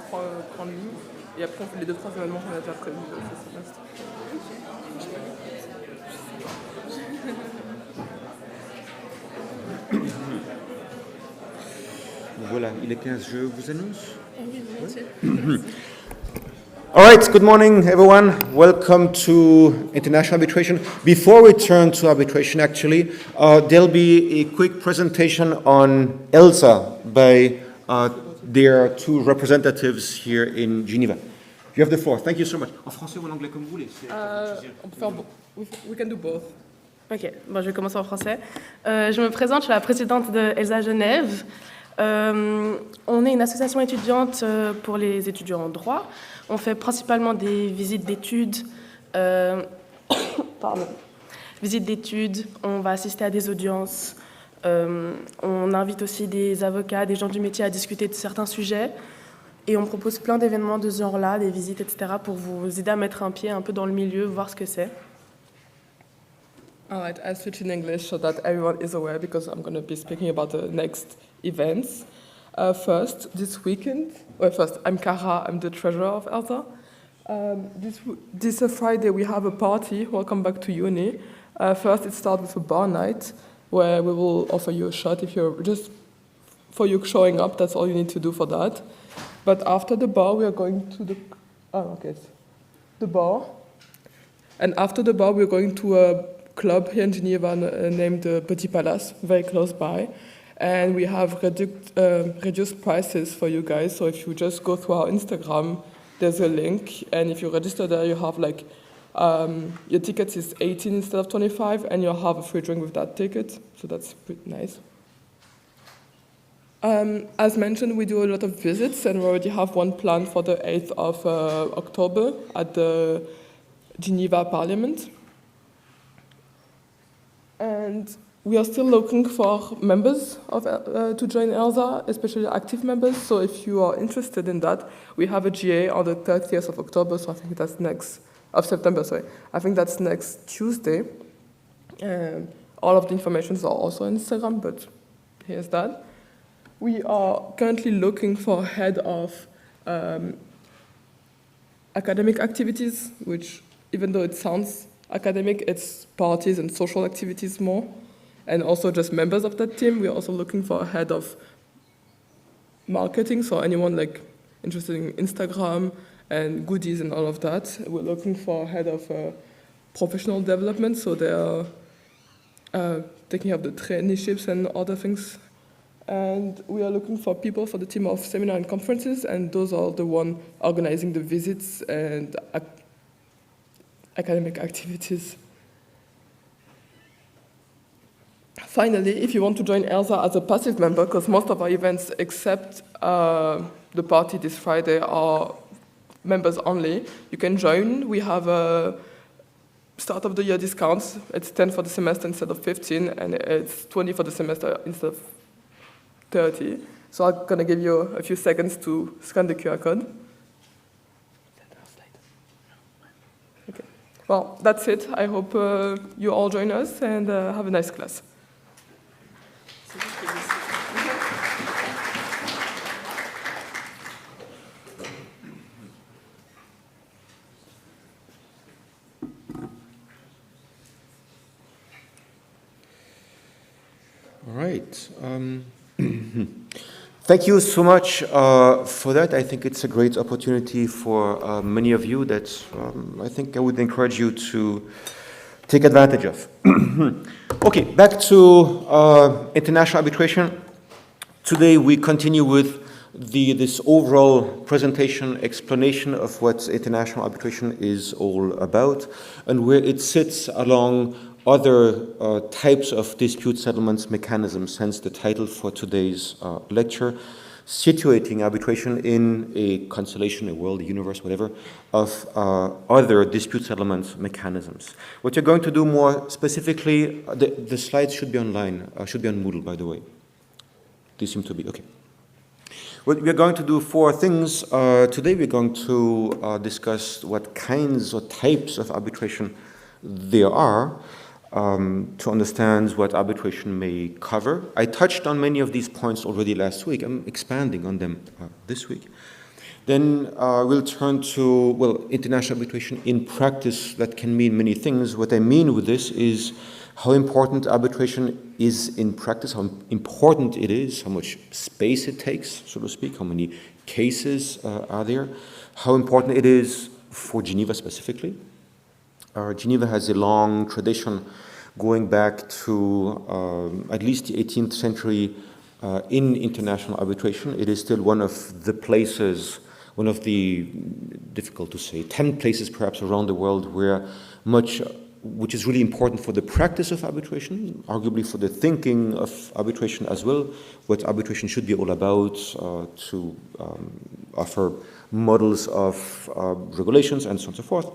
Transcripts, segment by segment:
3 grandes lignes. Et après, on fait les 2-3 événements qu'on a déjà prévus ce semestre. Voilà, il est 15, je vous annonce. Oui, volontiers. All right, good morning, everyone. Welcome to International Arbitration. Before we turn to arbitration, actually, there'll be a quick presentation on ELSA by their 2 representatives here in Geneva. You have the floor. Thank you so much. En français ou en anglais, comme vous voulez. On peut faire we can do both. Ok, bon, je vais commencer en français. Je me présente, je suis la présidente de ELSA Genève. On est une association étudiante pour les étudiants en droit. On fait principalement des visites d'études. Visites d'études, on va assister à des audiences. On invite aussi des avocats, des gens du métier à discuter de certains sujets. Et on propose plein d'événements de ce genre-là, des visites, etc., pour vous aider à mettre un pied un peu dans le milieu, voir ce que c'est. All right, I'll switch in English so that everyone is aware because I'm going to be speaking about the next events. First, this weekend, I'm Cara, I'm the treasurer of ELSA. This Friday we have a party, welcome back to uni. First it starts with a bar night where we will offer you a shot if you're just, for you showing up, that's all you need to do for that. But after the bar we are going to the bar. And after the bar we're going to a club here in Geneva named the Petit Palace, very close by. And we have reduced prices for you guys. So if you just go through our Instagram, there's a link. And if you register there, you have like, your ticket is 18 instead of 25, and you'll have a free drink with that ticket. So that's pretty nice. As mentioned, we do a lot of visits, and we already have one planned for the 8th of October at the Geneva Parliament. And we are still looking for members to join ELSA, especially active members. So if you are interested in that, we have a GA on the 30th of October, so I think that's September. I think that's next Tuesday. All of the information are also on Instagram, but here's that. We are currently looking for a head of academic activities, which even though it sounds academic, it's parties and social activities more. And also just members of that team. We're also looking for a head of marketing, so anyone like interested in Instagram and goodies and all of that. We're looking for a head of professional development, so they're taking up the traineeships and other things. And we are looking for people for the team of seminar and conferences, and those are the one organizing the visits and academic activities. Finally, if you want to join ELSA as a passive member, because most of our events except the party this Friday are members only, you can join. We have a start of the year discounts. It's 10 for the semester instead of 15, and it's 20 for the semester instead of 30. So I'm going to give you a few seconds to scan the QR code. Okay. Well, that's it. I hope you all join us and have a nice class. All right. Thank you so much for that. I think it's a great opportunity for many of you that I think I would encourage you to take advantage of. Okay, back to international arbitration. Today we continue with this overall presentation explanation of what international arbitration is all about and where it sits along other types of dispute settlements mechanisms, hence the title for today's lecture, situating arbitration in a constellation, a world, a universe, whatever, of other dispute settlement mechanisms. What you're going to do more specifically, the slides should be online, should be on Moodle, by the way. They seem to be, okay. What we're going to do 4 things. Today we're going to discuss what kinds or types of arbitration there are, to understand what arbitration may cover. I touched on many of these points already last week. I'm expanding on them this week. Then we'll turn to, well, international arbitration in practice. That can mean many things. What I mean with this is how important arbitration is in practice, how important it is, how much space it takes, so to speak, how many cases are there, how important it is for Geneva specifically. Geneva has a long tradition going back to at least the 18th century in international arbitration. It is still one of the places, one of the, difficult to say, 10 places perhaps around the world where much which is really important for the practice of arbitration, arguably for the thinking of arbitration as well, what arbitration should be all about, to offer models of regulations and so on and so forth,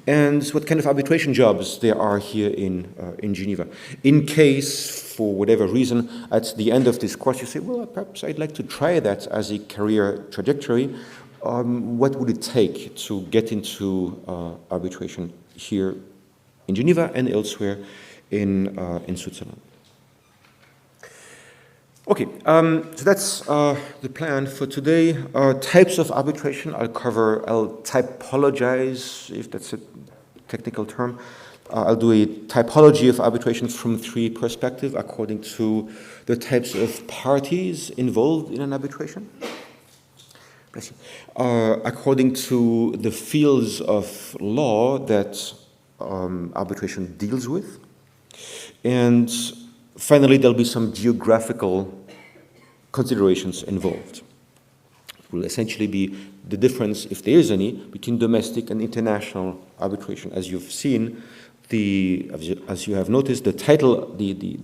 and what kind of arbitration jobs there are here in Geneva. In case, for whatever reason, at the end of this course you say, well, perhaps I'd like to try that as a career trajectory, what would it take to get into arbitration here in Geneva and elsewhere in Switzerland? Okay, so that's the plan for today. Types of arbitration, I'll typologize, if that's a technical term. I'll do a typology of arbitration from three perspectives according to the types of parties involved in an arbitration. Bless you. According to the fields of law that arbitration deals with. And finally, there'll be some geographical considerations involved. It will essentially be the difference, if there is any, between domestic and international arbitration. As you've seen, as you have noticed, the title, the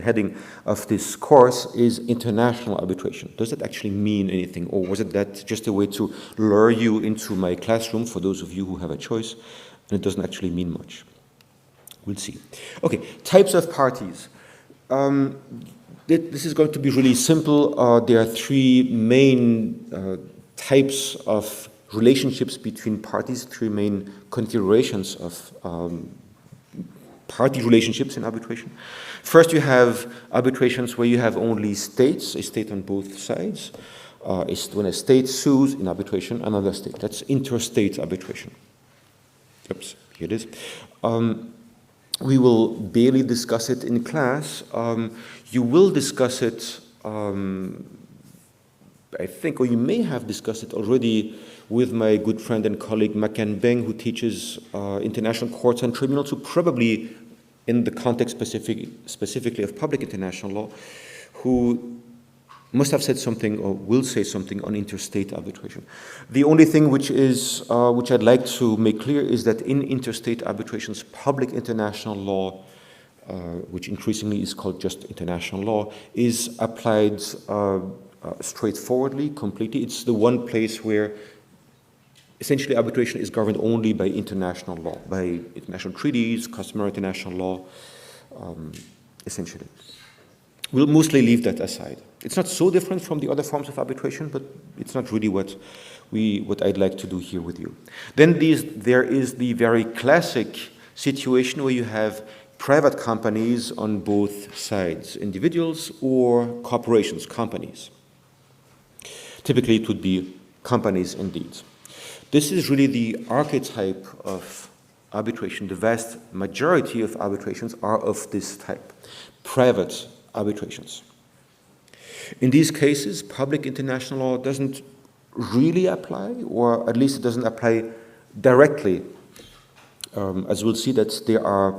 heading of this course is International Arbitration. Does that actually mean anything, or was it that just a way to lure you into my classroom for those of you who have a choice? And it doesn't actually mean much. We'll see. Okay, types of parties. This is going to be really simple. There are three main types of relationships between parties, three main configurations of party relationships in arbitration. First, you have arbitrations where you have only states, a state on both sides. When a state sues in arbitration another state. That's interstate arbitration. Oops, here it is. We will barely discuss it in class. You will discuss it, I think, or you may have discussed it already with my good friend and colleague Makan Beng, who teaches international courts and tribunals, who probably, in the context specifically of public international law, who must have said something or will say something on interstate arbitration. The only thing which I'd like to make clear is that in interstate arbitrations, public international law, which increasingly is called just international law, is applied straightforwardly, completely. It's the one place where essentially arbitration is governed only by international law, by international treaties, customary international law, essentially. We'll mostly leave that aside. It's not so different from the other forms of arbitration, but it's not really what I'd like to do here with you. Then there is the very classic situation where you have private companies on both sides, individuals or corporations, companies. Typically, it would be companies indeed. This is really the archetype of arbitration. The vast majority of arbitrations are of this type, private arbitrations. In these cases, public international law doesn't really apply, or at least it doesn't apply directly. As we'll see that there are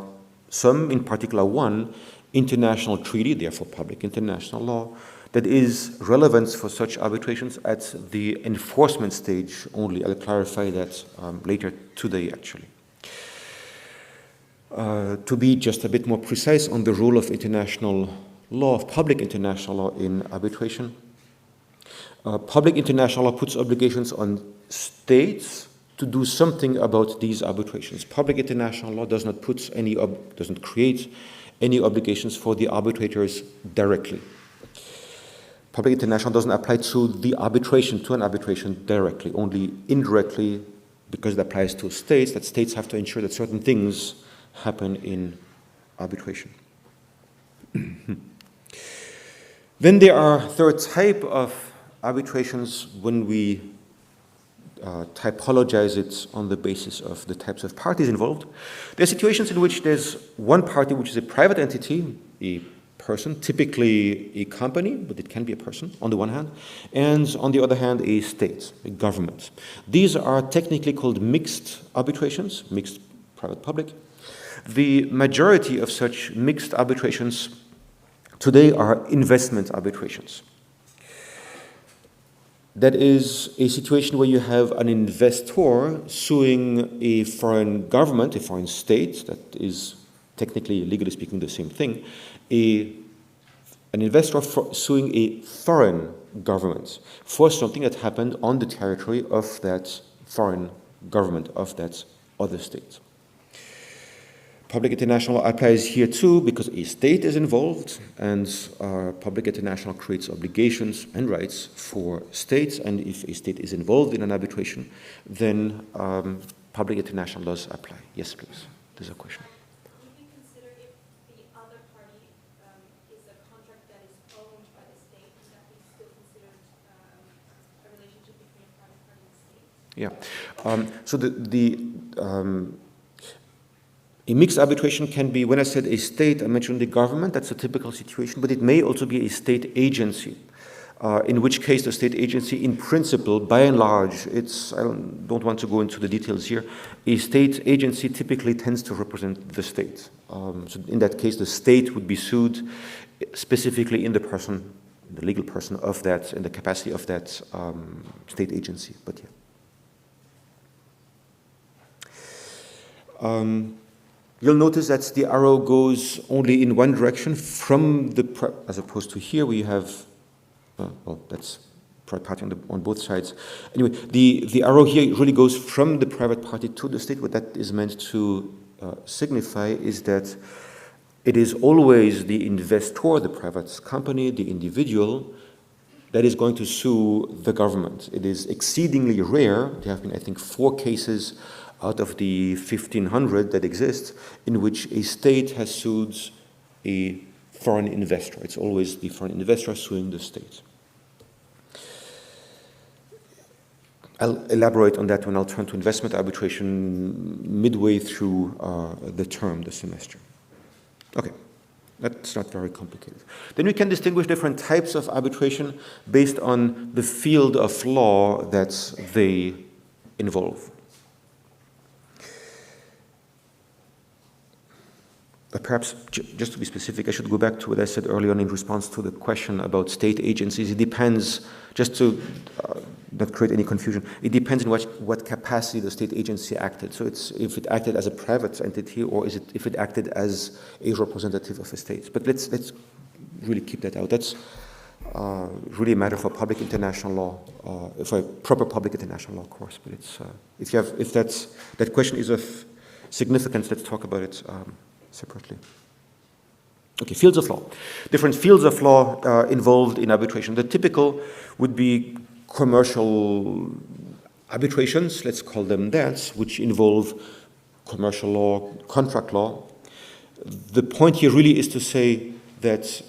some, in particular one, international treaty, therefore public international law, that is relevant for such arbitrations at the enforcement stage only. I'll clarify that later today, actually. To be just a bit more precise on the role of international law, of public international law in arbitration. Public international law puts obligations on states to do something about these arbitrations. Public international law does not doesn't create any obligations for the arbitrators directly. Public international doesn't apply to an arbitration directly, only indirectly, because it applies to states, that states have to ensure that certain things happen in arbitration. Then there are third type of arbitrations, when we typologize it on the basis of the types of parties involved, there are situations in which there's one party which is a private entity, a person, typically a company, but it can be a person on the one hand, and on the other hand, a state, a government. These are technically called mixed arbitrations, mixed private-public. The majority of such mixed arbitrations today are investment arbitrations. That is a situation where you have an investor suing a foreign government, a foreign state, that is technically, legally speaking, the same thing, an investor suing a foreign government for something that happened on the territory of that foreign government, of that other state. Public international applies here too because a state is involved, and public international creates obligations and rights for states, and if a state is involved in an arbitration, then public international laws apply. Yes, please. There's a question. Would we consider if the other party is a contract that is owned by the state, is that we still considered a relationship between a private party and the state? Yeah. So a mixed arbitration can be, when I said a state, I mentioned the government, that's a typical situation, but it may also be a state agency, in which case the state agency, in principle, by and large, I don't want to go into the details here, a state agency typically tends to represent the state. So in that case, the state would be sued specifically in the person, the legal person of that, in the capacity of that state agency, but yeah. You'll notice that the arrow goes only in one direction from as opposed to here where you have, well, that's private party on both sides. Anyway, the arrow here really goes from the private party to the state. What that is meant to signify is that it is always the investor, the private company, the individual, that is going to sue the government. It is exceedingly rare. There have been, I think, 4 cases out of the 1,500 that exist, in which a state has sued a foreign investor. It's always the foreign investor suing the state. I'll elaborate on that when I'll turn to investment arbitration midway through the term, the semester. Okay, that's not very complicated. Then we can distinguish different types of arbitration based on the field of law that they involve. But perhaps, just to be specific, I should go back to what I said earlier on in response to the question about state agencies. It depends, just to not create any confusion, it depends on what capacity the state agency acted. So it's if it acted as a private entity, or if it acted as a representative of a state. But let's really keep that out. That's really a matter for public international law, for a proper public international law course. But it's if that question is of significance, let's talk about it separately. Okay, fields of law. Different fields of law involved in arbitration. The typical would be commercial arbitrations, let's call them that, which involve commercial law, contract law. The point here really is to say that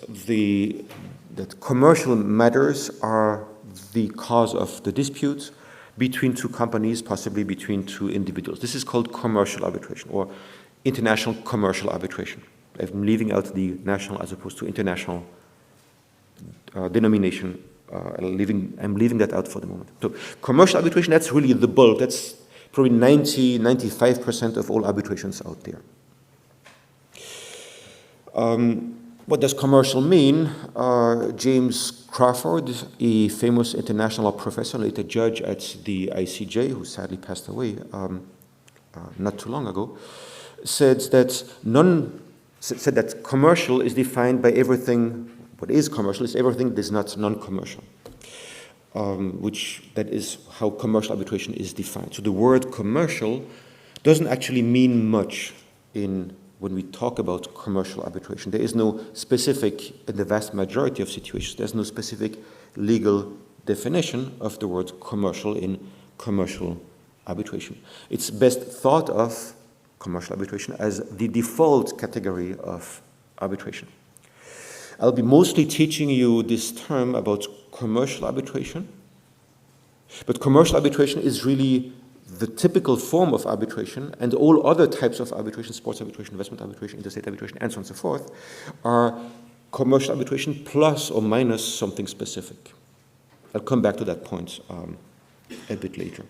that commercial matters are the cause of the dispute between 2 companies, possibly between 2 individuals. This is called commercial arbitration, or international commercial arbitration. I'm leaving out the national as opposed to international denomination. I'm leaving that out for the moment. So commercial arbitration, that's really the bulk. That's probably 95% of all arbitrations out there. What does commercial mean? James Crawford, a famous international law professor, later judge at the ICJ, who sadly passed away not too long ago, said that commercial is defined by everything. What is commercial is everything that is not non-commercial, that is how commercial arbitration is defined. So the word commercial doesn't actually mean much when we talk about commercial arbitration. There is no specific, in the vast majority of situations, there's no specific legal definition of the word commercial in commercial arbitration. It's best thought of commercial arbitration as the default category of arbitration. I'll be mostly teaching you this term about commercial arbitration. But commercial arbitration is really the typical form of arbitration, and all other types of arbitration, sports arbitration, investment arbitration, interstate arbitration, and so on and so forth, are commercial arbitration plus or minus something specific. I'll come back to that point a bit later.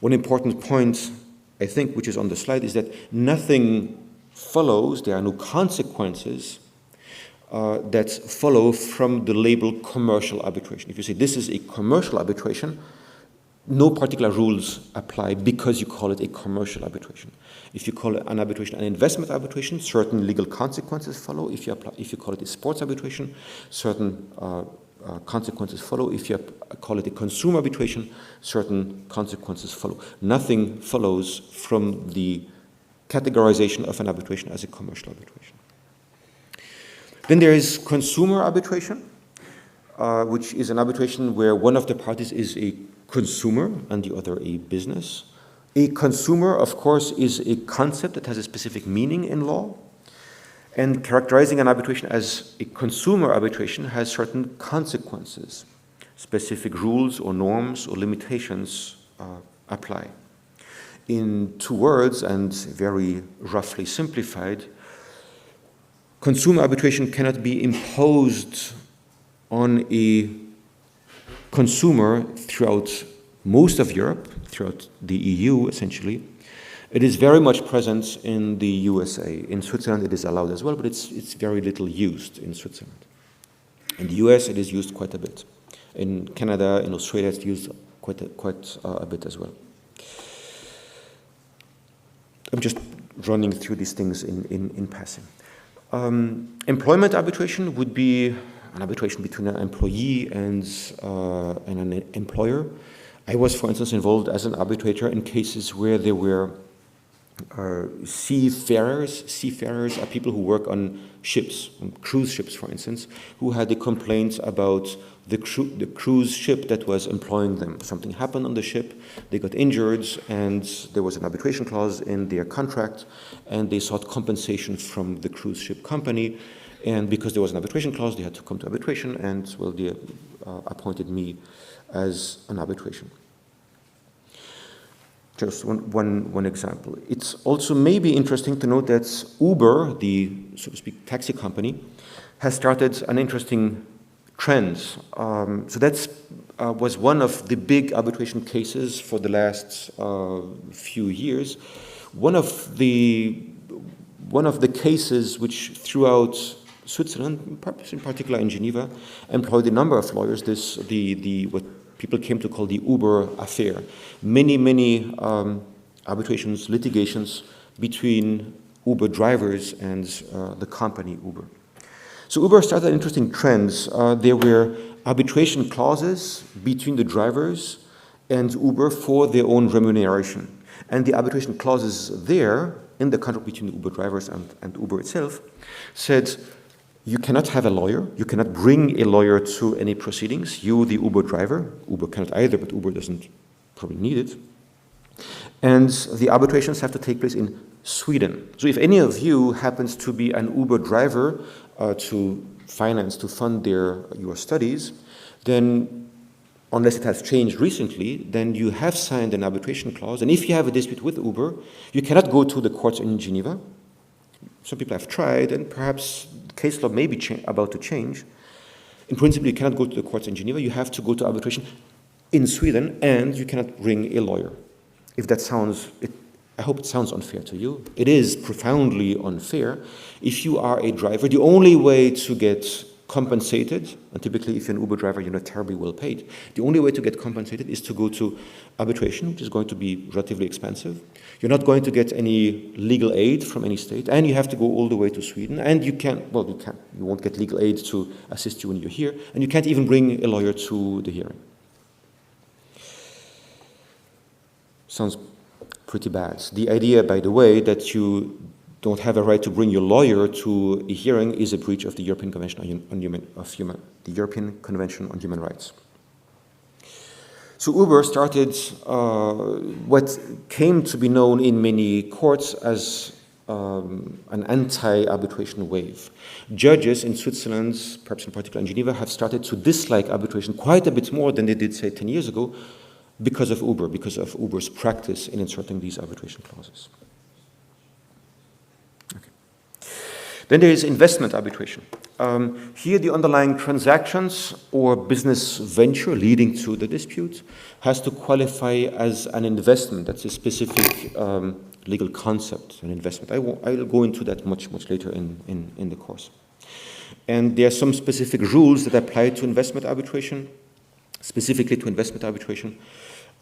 One important point, I think, which is on the slide, is that nothing follows, there are no consequences that follow from the label commercial arbitration. If you say this is a commercial arbitration, no particular rules apply because you call it a commercial arbitration. If you call it an arbitration an investment arbitration, certain legal consequences follow. If you call it a sports arbitration, certain consequences follow. If you call it a consumer arbitration, certain consequences follow. Nothing follows from the categorization of an arbitration as a commercial arbitration. Then there is consumer arbitration, which is an arbitration where one of the parties is a consumer and the other a business. A consumer, of course, is a concept that has a specific meaning in law, and characterizing an arbitration as a consumer arbitration has certain consequences. Specific rules or norms or limitations apply. In 2 words, and very roughly simplified, consumer arbitration cannot be imposed on a consumer throughout most of Europe, throughout the EU essentially. It is very much present in the USA. In Switzerland it is allowed as well, but it's very little used in Switzerland. In the US it is used quite a bit. In Canada, in Australia it's used quite a bit as well. I'm just running through these things in passing. Employment arbitration would be an arbitration between an employee and an employer. I was, for instance, involved as an arbitrator in cases where there were seafarers. Seafarers are people who work on ships, on cruise ships, for instance, who had a complaint about the cruise ship that was employing them. Something happened on the ship, they got injured, and there was an arbitration clause in their contract, and they sought compensation from the cruise ship company. And because there was an arbitration clause, they had to come to arbitration, and, well, they appointed me as an arbitration. Just one example. It's also maybe interesting to note that Uber, the, so to speak, taxi company, has started an interesting trend. So that was one of the big arbitration cases for the last few years. One of the cases which throughout Switzerland, perhaps in particular in Geneva, employed a number of lawyers. What people came to call the Uber affair. Many arbitrations, litigations between Uber drivers and the company Uber. So Uber started interesting trends. There were arbitration clauses between the drivers and Uber for their own remuneration. And the arbitration clauses there, in the contract between the Uber drivers and Uber itself, said, you cannot have a lawyer, you cannot bring a lawyer to any proceedings, you, the Uber driver. Uber cannot either, but Uber doesn't probably need it. And the arbitrations have to take place in Sweden. So if any of you happens to be an Uber driver to finance, to fund your studies, then unless it has changed recently, then you have signed an arbitration clause. And if you have a dispute with Uber, you cannot go to the courts in Geneva. Some people have tried, and perhaps case law may be about to change. In principle, you cannot go to the courts in Geneva. You have to go to arbitration in Sweden, and you cannot bring a lawyer. If that sounds, I hope it sounds unfair to you. It is profoundly unfair. If you are a driver, the only way to get compensated, and typically if you're an Uber driver, you're not terribly well paid, the only way to get compensated is to go to arbitration, which is going to be relatively expensive. You're not going to get any legal aid from any state, and you have to go all the way to Sweden, and you won't get legal aid to assist you when you're here, and you can't even bring a lawyer to the hearing. Sounds pretty bad. The idea, by the way, that you don't have a right to bring your lawyer to a hearing is a breach of the European Convention on Human Rights. So Uber started what came to be known in many courts as an anti-arbitration wave. Judges in Switzerland, perhaps in particular in Geneva, have started to dislike arbitration quite a bit more than they did, say, 10 years ago, because of Uber's practice in inserting these arbitration clauses. Okay. Then there is investment arbitration. Here the underlying transactions or business venture leading to the dispute has to qualify as an investment. That's a specific legal concept, an investment. I will go into that much later in the course. And there are some specific rules that apply to investment arbitration, specifically to investment arbitration,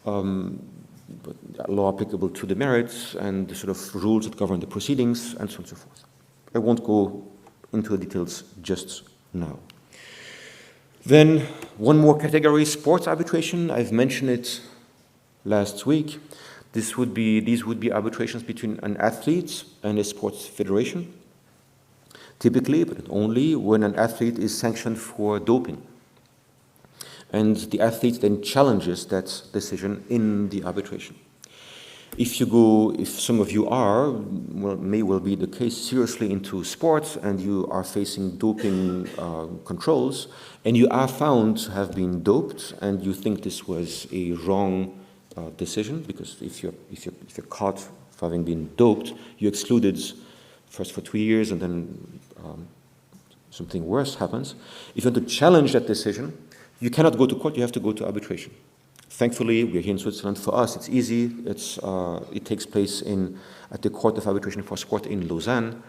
but law applicable to the merits and the sort of rules that govern the proceedings and so on and so forth. I won't go into the details just now. Then one more category, sports arbitration. I've mentioned it last week. These would be arbitrations between an athlete and a sports federation, typically, but only when an athlete is sanctioned for doping. And the athlete then challenges that decision in the arbitration. If some of you are, may well be the case, seriously into sports and you are facing doping controls and you are found to have been doped and you think this was a wrong decision, because if you're caught for having been doped, you're excluded first for 2 years and then something worse happens. If you want to challenge that decision, you cannot go to court, you have to go to arbitration. Thankfully, we're here in Switzerland. For us, it's easy. It takes place at the Court of Arbitration for Sport in Lausanne,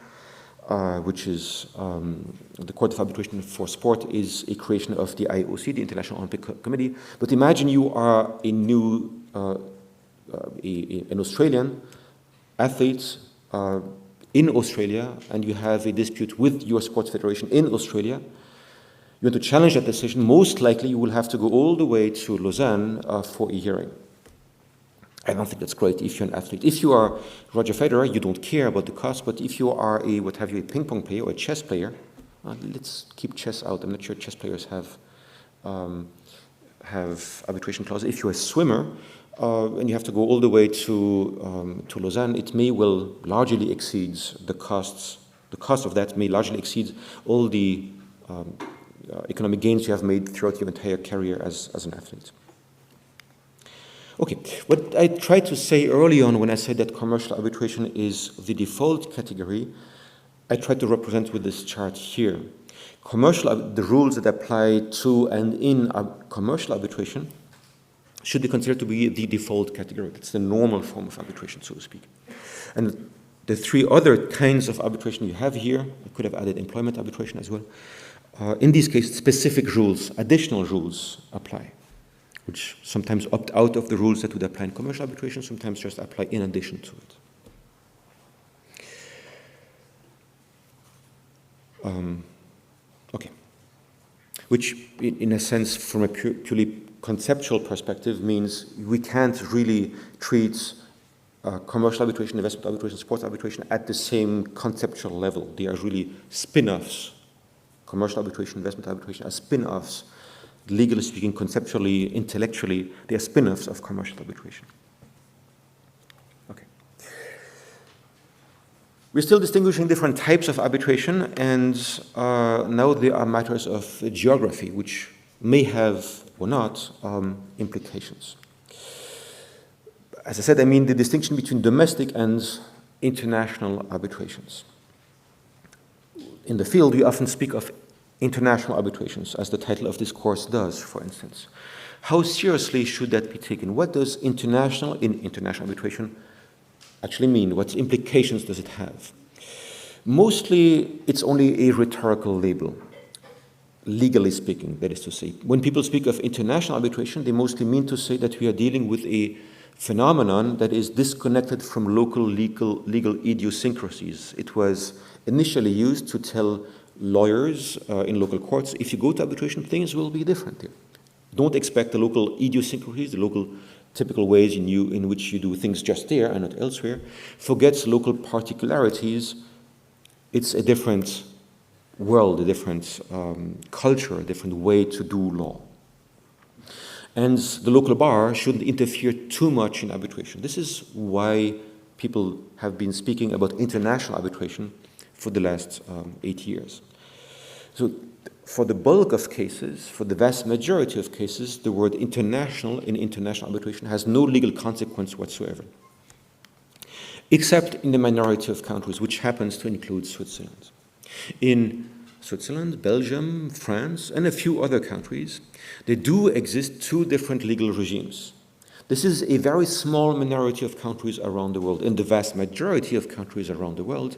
which is the Court of Arbitration for Sport is a creation of the IOC, the International Olympic Committee. But imagine you are an Australian athlete in Australia, and you have a dispute with your sports federation in Australia. You want to challenge that decision, most likely you will have to go all the way to Lausanne for a hearing. I don't think that's great if you're an athlete. If you are Roger Federer, you don't care about the cost, but if you are a ping pong player or a chess player, let's keep chess out. I'm not sure chess players have arbitration clauses. If you're a swimmer and you have to go all the way to Lausanne, it may well largely exceed the costs. The cost of that may largely exceed all the economic gains you have made throughout your entire career as an athlete. Okay, what I tried to say early on when I said that commercial arbitration is the default category, I tried to represent with this chart here. The rules that apply to and in commercial arbitration should be considered to be the default category. That's the normal form of arbitration, so to speak. And the three other kinds of arbitration you have here, I could have added employment arbitration as well. In these cases, specific rules, additional rules apply, which sometimes opt out of the rules that would apply in commercial arbitration, sometimes just apply in addition to it. Okay. Which, in a sense, from a purely conceptual perspective, means we can't really treat commercial arbitration, investment arbitration, sports arbitration at the same conceptual level. They are really spin-offs. Commercial arbitration, investment arbitration are spin-offs. Legally speaking, conceptually, intellectually, they are spin-offs of commercial arbitration. Okay. We're still distinguishing different types of arbitration, and now there are matters of geography, which may have or not implications. As I said, I mean the distinction between domestic and international arbitrations. In the field, we often speak of international arbitrations, as the title of this course does, for instance. How seriously should that be taken? What does international arbitration actually mean? What implications does it have? Mostly, it's only a rhetorical label, legally speaking, that is to say. When people speak of international arbitration, they mostly mean to say that we are dealing with a phenomenon that is disconnected from local legal idiosyncrasies. It was initially used to tell lawyers in local courts, if you go to arbitration, things will be different here. Don't expect the local idiosyncrasies, the local typical ways in which you do things just there and not elsewhere. Forget local particularities. It's a different world, a different culture, a different way to do law. And the local bar shouldn't interfere too much in arbitration. This is why people have been speaking about international arbitration for the last 8 years. So for the bulk of cases, for the vast majority of cases, the word international in international arbitration has no legal consequence whatsoever, except in the minority of countries, which happens to include Switzerland. In Switzerland, Belgium, France, and a few other countries, there do exist two different legal regimes. This is a very small minority of countries around the world. In the vast majority of countries around the world,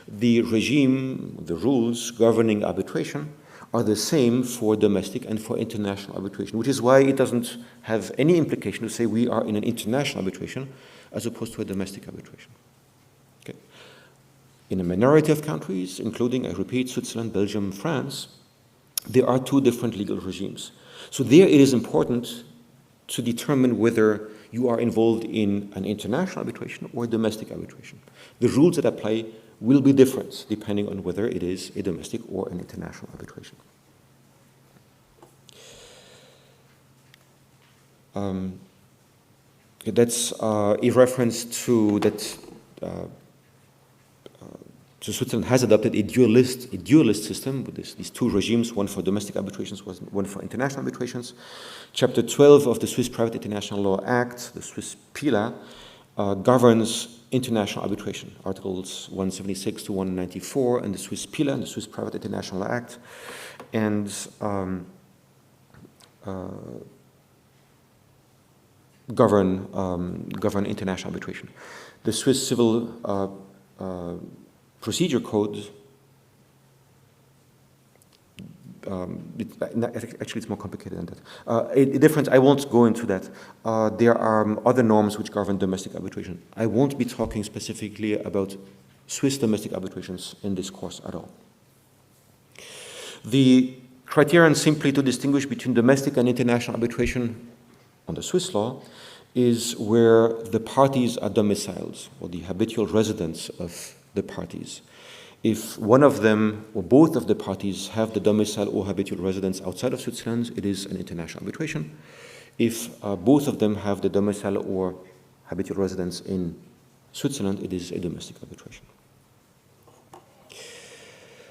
the regime, the rules governing arbitration are the same for domestic and for international arbitration, which is why it doesn't have any implication to say we are in an international arbitration as opposed to a domestic arbitration. Okay. In a minority of countries, including, I repeat, Switzerland, Belgium, France, there are two different legal regimes. So there it is important to determine whether you are involved in an international arbitration or domestic arbitration. The rules that apply will be different depending on whether it is a domestic or an international arbitration. That's a reference to that. So Switzerland has adopted a dualist system with these two regimes, one for domestic arbitrations, one for international arbitrations. Chapter 12 of the Swiss Private International Law Act, the Swiss PILA, governs international arbitration, Articles 176 to 194, and the Swiss PILA, and the Swiss Private International Law Act, and govern international arbitration. The Swiss Civil Procedure Code, actually it's more complicated than that. A difference, I won't go into that. There are other norms which govern domestic arbitration. I won't be talking specifically about Swiss domestic arbitrations in this course at all. The criterion simply to distinguish between domestic and international arbitration under Swiss law is where the parties are domiciled, or the habitual residence of the parties. If one of them or both of the parties have the domicile or habitual residence outside of Switzerland, it is an international arbitration. If both of them have the domicile or habitual residence in Switzerland, it is a domestic arbitration.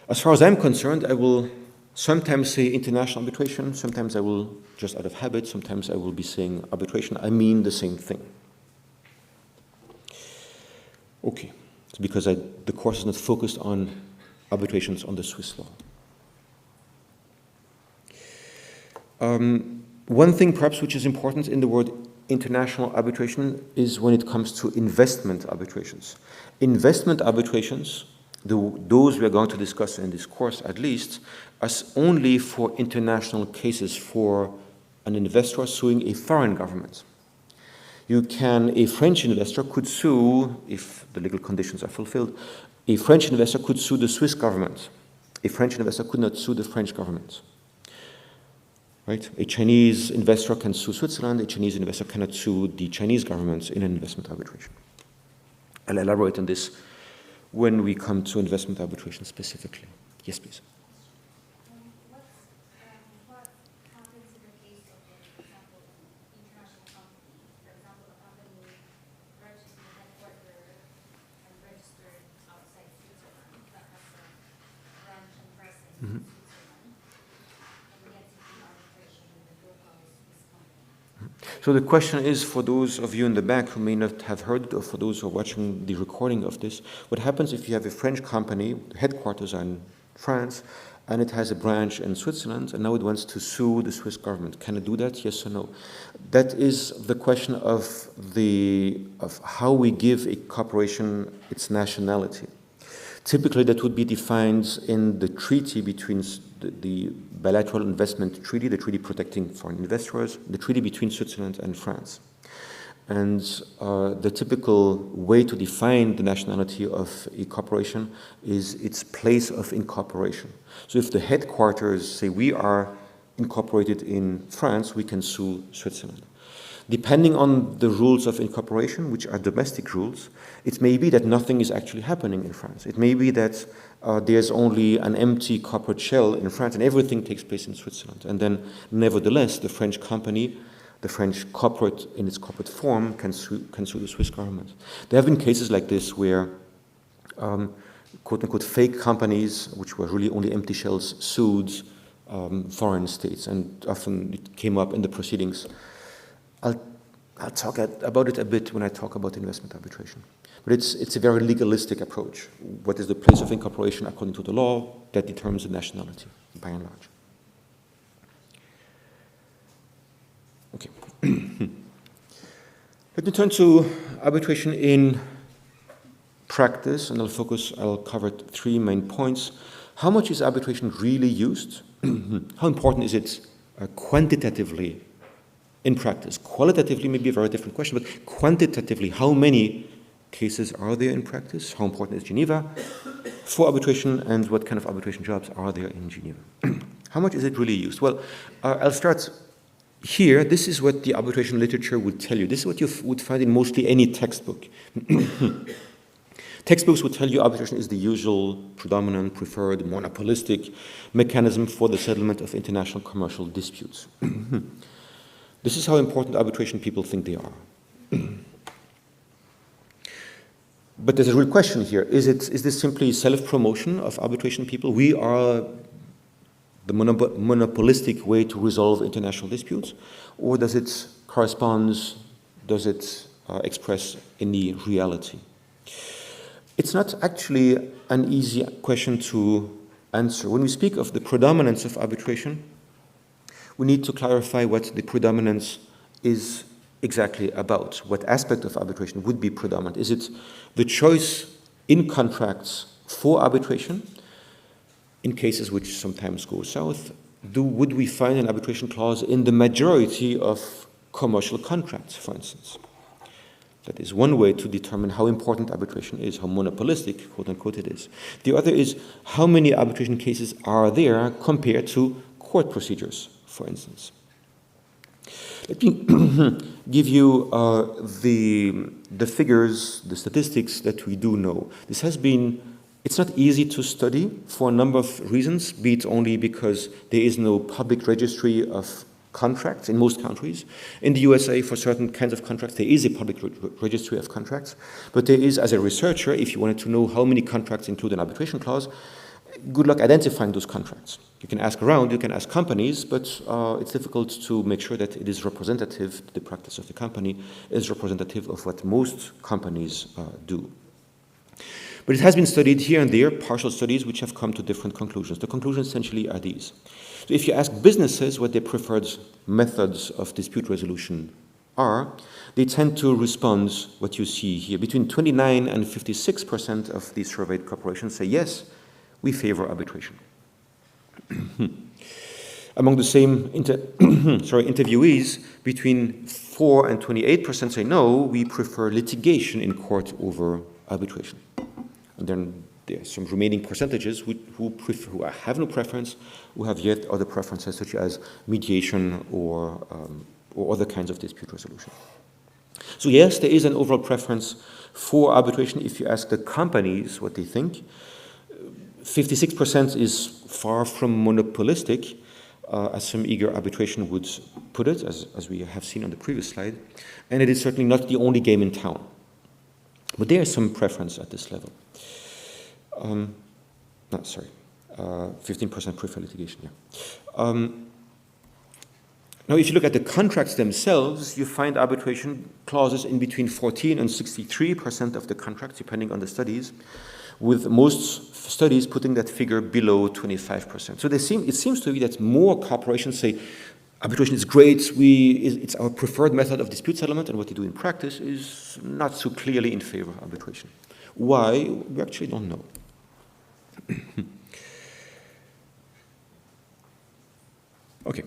As far as I'm concerned, I will sometimes say international arbitration, sometimes I will, just out of habit, sometimes I will be saying arbitration. I mean the same thing. Okay. Because the course is not focused on arbitrations on the Swiss law. One thing perhaps which is important in the word international arbitration is when it comes to investment arbitrations. Investment arbitrations, those we are going to discuss in this course at least, are only for international cases, for an investor suing a foreign government. A French investor could sue, if the legal conditions are fulfilled, a French investor could sue the Swiss government. A French investor could not sue the French government. Right? A Chinese investor can sue Switzerland, a Chinese investor cannot sue the Chinese government in an investment arbitration. I'll elaborate on this when we come to investment arbitration specifically. Yes, please. So the question is, for those of you in the back who may not have heard it, or for those who are watching the recording of this, what happens if you have a French company, the headquarters are in France, and it has a branch in Switzerland, and now it wants to sue the Swiss government? Can it do that, yes or no? That is the question of how we give a corporation its nationality. Typically, that would be defined in the treaty between the bilateral investment treaty, the treaty protecting foreign investors, the treaty between Switzerland and France. And the typical way to define the nationality of a corporation is its place of incorporation. So if the headquarters say we are incorporated in France, we can sue Switzerland. Depending on the rules of incorporation, which are domestic rules, it may be that nothing is actually happening in France. It may be that there's only an empty corporate shell in France and everything takes place in Switzerland. And then, nevertheless, the French company the French corporate, in its corporate form, can sue the Swiss government. There have been cases like this where quote-unquote fake companies, which were really only empty shells, sued foreign states, and often it came up in the proceedings. I'll talk about it a bit when I talk about investment arbitration. But it's a very legalistic approach. What is the place of incorporation according to the law? That determines the nationality, by and large. Okay. Let me turn to arbitration in practice, and I'll cover 3 main points. How much is arbitration really used? How important is it quantitatively in practice? Qualitatively may be a very different question, but quantitatively, how many cases are there in practice? How important is Geneva for arbitration, and what kind of arbitration jobs are there in Geneva? How much is it really used? Well, I'll start here. This is what the arbitration literature would tell you. This is what you would find in mostly any textbook. Textbooks would tell you arbitration is the usual, predominant, preferred, monopolistic mechanism for the settlement of international commercial disputes. This is how important arbitration people think they are. But there's a real question here. Is this simply self-promotion of arbitration people? We are the monopolistic way to resolve international disputes? Or does it correspond, does it express any reality? It's not actually an easy question to answer. When we speak of the predominance of arbitration, we need to clarify what the predominance is exactly about. What aspect of arbitration would be predominant? Is it the choice in contracts for arbitration, in cases which sometimes go south? Would we find an arbitration clause in the majority of commercial contracts, for instance? That is one way to determine how important arbitration is, how monopolistic, quote unquote, it is. The other is how many arbitration cases are there compared to court procedures, for instance. Let me give you the figures, the statistics that we do know. It's not easy to study for a number of reasons, be it only because there is no public registry of contracts in most countries. In the USA, for certain kinds of contracts, there is a public registry of contracts, but there is, as a researcher, if you wanted to know how many contracts include an arbitration clause, good luck identifying those contracts. You can ask around, you can ask companies, but it's difficult to make sure that it is representative, the practice of the company is representative of what most companies do. But it has been studied here and there, partial studies, which have come to different conclusions. The conclusions essentially are these. So if you ask businesses what their preferred methods of dispute resolution are, they tend to respond what you see here. Between 29 and 56% of these surveyed corporations say, yes, we favor arbitration. Among the same interviewees, between 4 and 28% say, no, we prefer litigation in court over arbitration. And then there are some remaining percentages who have no preference, who have yet other preferences, such as mediation or other kinds of dispute resolution. So yes, there is an overall preference for arbitration. If you ask the companies what they think, 56% is far from monopolistic, as some eager arbitration would put it, as we have seen on the previous slide. And it is certainly not the only game in town. But there is some preference at this level. 15% prefer litigation, yeah. Now, if you look at the contracts themselves, you find arbitration clauses in between 14 and 63% of the contracts, depending on the studies, with most studies putting that figure below 25%. So it seems to be that more corporations say arbitration is great, it's our preferred method of dispute settlement, and what they do in practice is not so clearly in favor of arbitration. Why? We actually don't know. Okay.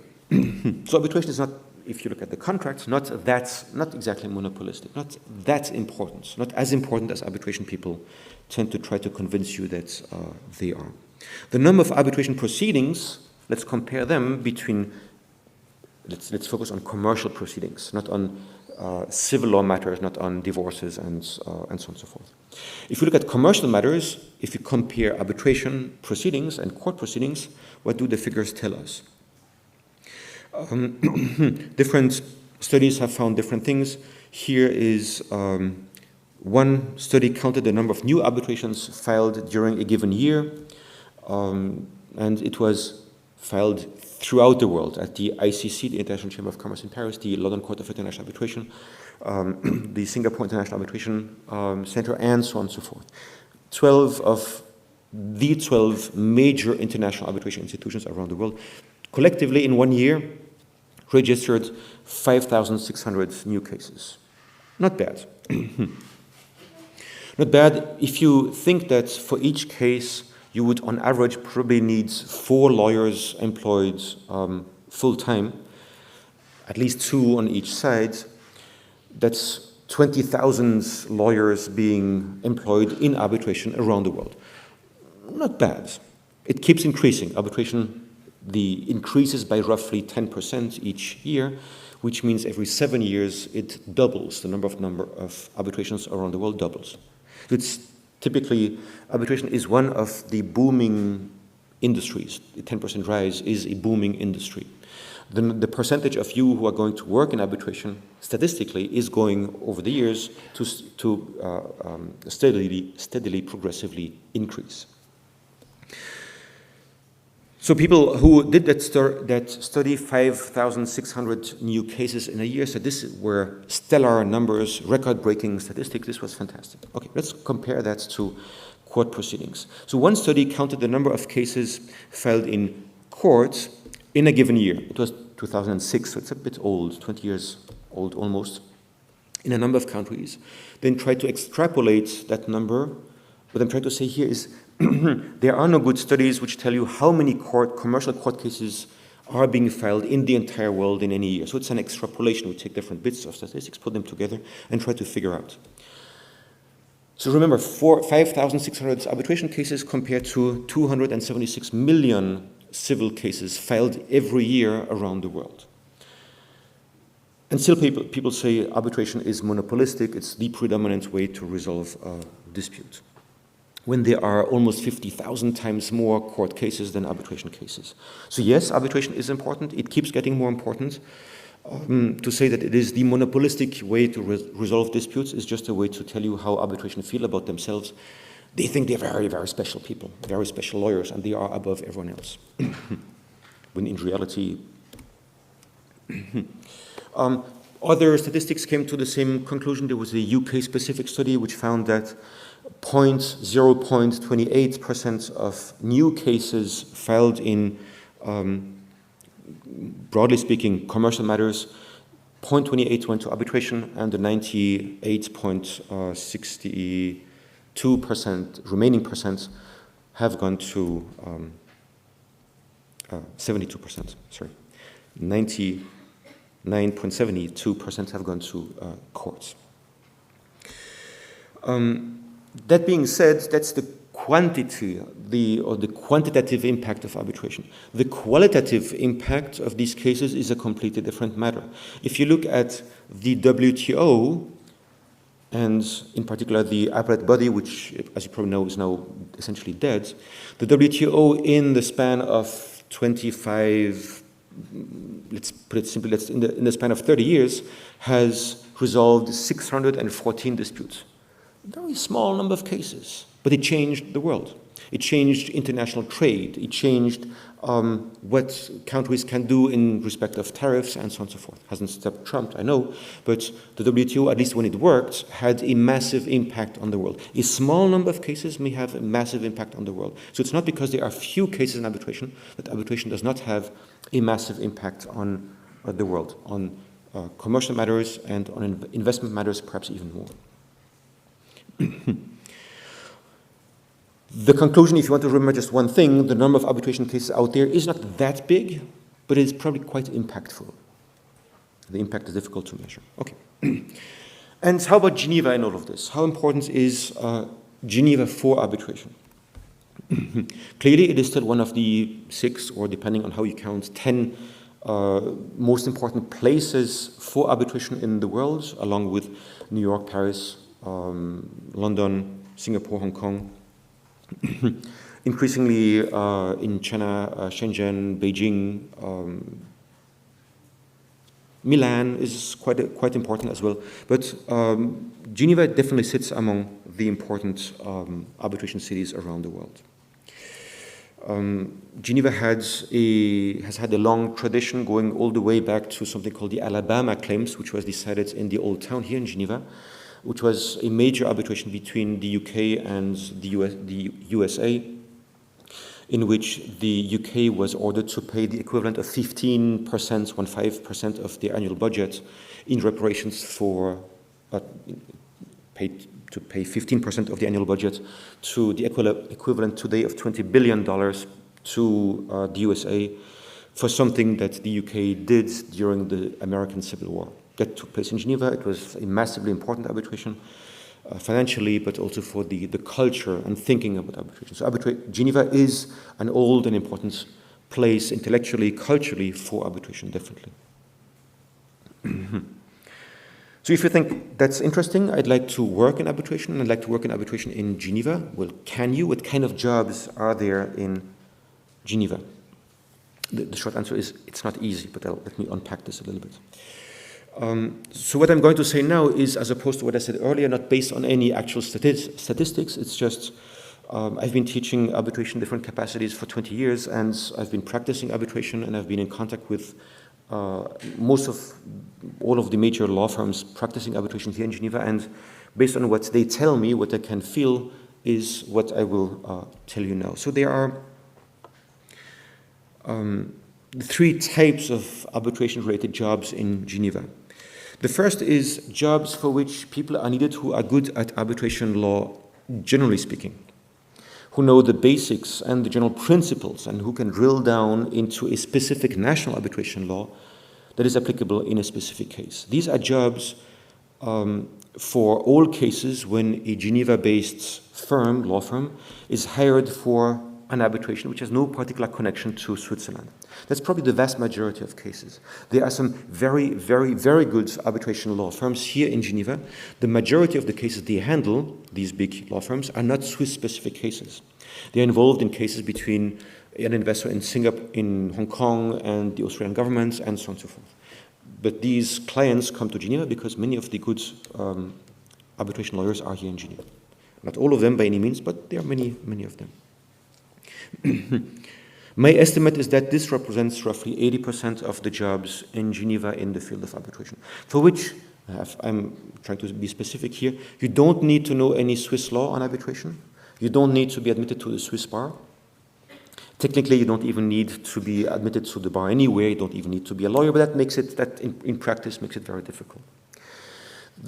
So arbitration is not, if you look at the contracts, not exactly monopolistic, not that important, not as important as arbitration people tend to try to convince you that they are. The number of arbitration proceedings, let's compare them between, let's focus on commercial proceedings, not on civil law matters, not on divorces and so on and so forth. If you look at commercial matters, if you compare arbitration proceedings and court proceedings, what do the figures tell us? Different Studies have found different things. Here is one study counted the number of new arbitrations filed during a given year, and it was filed throughout the world at the ICC, the International Chamber of Commerce in Paris, the London Court of International Arbitration, the Singapore International Arbitration Center, and so on and so forth. 12 of the 12 major international arbitration institutions around the world collectively in 1 year registered 5,600 new cases. Not bad. Not bad if you think that for each case you would on average probably need 4 lawyers employed full-time, at least 2 on each side. That's 20,000 lawyers being employed in arbitration around the world. Not bad. It keeps increasing. Arbitration increases by roughly 10% each year, which means every 7 years it doubles. The number of arbitrations around the world doubles. It's typically, arbitration is one of the booming industries. The 10% rise is a booming industry. The percentage of you who are going to work in arbitration, statistically, is going over the years to steadily, progressively increase. So people who did that study, 5,600 new cases in a year, so this were stellar numbers, record-breaking statistics. This was fantastic. Okay, let's compare that to court proceedings. So one study counted the number of cases filed in court in a given year. It was 2006, so it's a bit old, 20 years old almost, in a number of countries. Then tried to extrapolate that number. What I'm trying to say here is there are no good studies which tell you how many commercial court cases are being filed in the entire world in any year. So it's an extrapolation. We take different bits of statistics, put them together, and try to figure out. So remember, 5,600 arbitration cases compared to 276 million civil cases filed every year around the world. And still people say arbitration is monopolistic. It's the predominant way to resolve a dispute, when there are almost 50,000 times more court cases than arbitration cases. So yes, arbitration is important. It keeps getting more important. To say that it is the monopolistic way to resolve disputes is just a way to tell you how arbitration feel about themselves. They think they're very, very special people, very special lawyers, and they are above everyone else. When in reality, other statistics came to the same conclusion. There was a UK-specific study which found that 0.28% of new cases filed in, broadly speaking, commercial matters, 0.28 went to arbitration, and the 98.62% remaining percent have gone to 72%. Sorry, 99.72% have gone to courts. That being said, that's the quantity, or the quantitative impact of arbitration. The qualitative impact of these cases is a completely different matter. If you look at the WTO, and in particular the appellate body, which, as you probably know, is now essentially dead, the WTO in the span of 25, let's put it simply, in the span of 30 years, has resolved 614 disputes. A very small number of cases, but it changed the world. It changed international trade. It changed what countries can do in respect of tariffs and so on and so forth. Hasn't stopped Trump, I know, but the WTO, at least when it worked, had a massive impact on the world. A small number of cases may have a massive impact on the world. So it's not because there are few cases in arbitration that arbitration does not have a massive impact on the world, on commercial matters and on investment matters, perhaps even more. The conclusion, if you want to remember just one thing, the number of arbitration cases out there is not that big, but it is probably quite impactful. The impact is difficult to measure. Okay. And how about Geneva in all of this? How important is Geneva for arbitration? Clearly, it is still one of the 6, or depending on how you count, 10 most important places for arbitration in the world, along with New York, Paris, London, Singapore, Hong Kong. Increasingly in China, Shenzhen, Beijing, Milan is quite important as well. But Geneva definitely sits among the important arbitration cities around the world. Geneva has had a long tradition going all the way back to something called the Alabama Claims, which was decided in the Old Town here in Geneva, which was a major arbitration between the UK and the USA, in which the UK was ordered to pay the equivalent of 15% of their annual budget in reparations for to pay 15% of the annual budget to the equivalent today of $20 billion to the USA for something that the UK did during the American Civil War. That took place in Geneva. It was a massively important arbitration, financially, but also for the culture and thinking about arbitration. So Geneva is an old and important place intellectually, culturally for arbitration, definitely. So if you think that's interesting, I'd like to work in arbitration. I'd like to work in arbitration in Geneva. Well, can you? What kind of jobs are there in Geneva? The short answer is it's not easy, but let me unpack this a little bit. So what I'm going to say now is, as opposed to what I said earlier, not based on any actual statistics. It's just I've been teaching arbitration in different capacities for 20 years, and I've been practicing arbitration, and I've been in contact with all of the major law firms practicing arbitration here in Geneva, and based on what they tell me, what I can feel is what I will tell you now. So there are three types of arbitration-related jobs in Geneva. The first is jobs for which people are needed who are good at arbitration law, generally speaking, who know the basics and the general principles, and who can drill down into a specific national arbitration law that is applicable in a specific case. These are jobs for all cases when a Geneva-based law firm, is hired for an arbitration which has no particular connection to Switzerland. That's probably the vast majority of cases. There are some very, very, very good arbitration law firms here in Geneva. The majority of the cases they handle, these big law firms, are not Swiss-specific cases. They're involved in cases between an investor in Singapore, in Hong Kong, and the Australian governments, and so on and so forth. But these clients come to Geneva because many of the good arbitration lawyers are here in Geneva. Not all of them by any means, but there are many, many of them. My estimate is that this represents roughly 80% of the jobs in Geneva in the field of arbitration, for which, I'm trying to be specific here, you don't need to know any Swiss law on arbitration. You don't need to be admitted to the Swiss bar. Technically, you don't even need to be admitted to the bar anywhere. You don't even need to be a lawyer, but that makes it, in practice, makes it very difficult.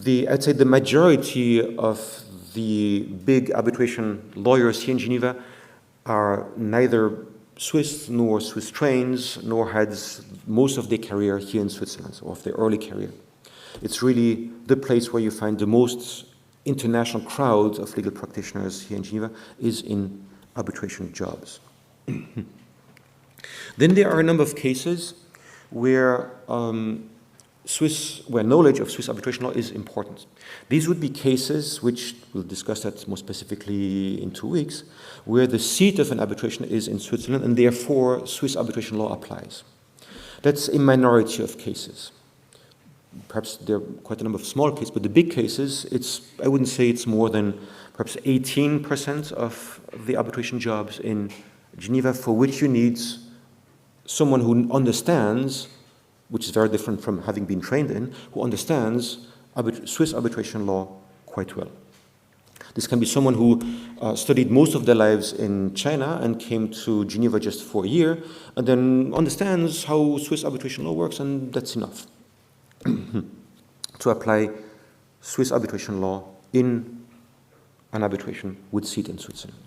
I'd say the majority of the big arbitration lawyers here in Geneva are neither Swiss nor Swiss trains, nor had most of their career here in Switzerland, or of their early career. It's really the place where you find the most international crowd of legal practitioners here in Geneva is in arbitration jobs. Then there are a number of cases where knowledge of Swiss arbitration law is important. These would be cases, which we'll discuss that more specifically in 2 weeks, where the seat of an arbitration is in Switzerland and therefore Swiss arbitration law applies. That's a minority of cases. Perhaps there are quite a number of small cases, but the big cases, I wouldn't say it's more than perhaps 18% of the arbitration jobs in Geneva, for which you need someone who understands, which is very different from having been trained in, who understands Swiss arbitration law quite well. This can be someone who studied most of their lives in China and came to Geneva just for a year, and then understands how Swiss arbitration law works, and that's enough to apply Swiss arbitration law in an arbitration with seat in Switzerland.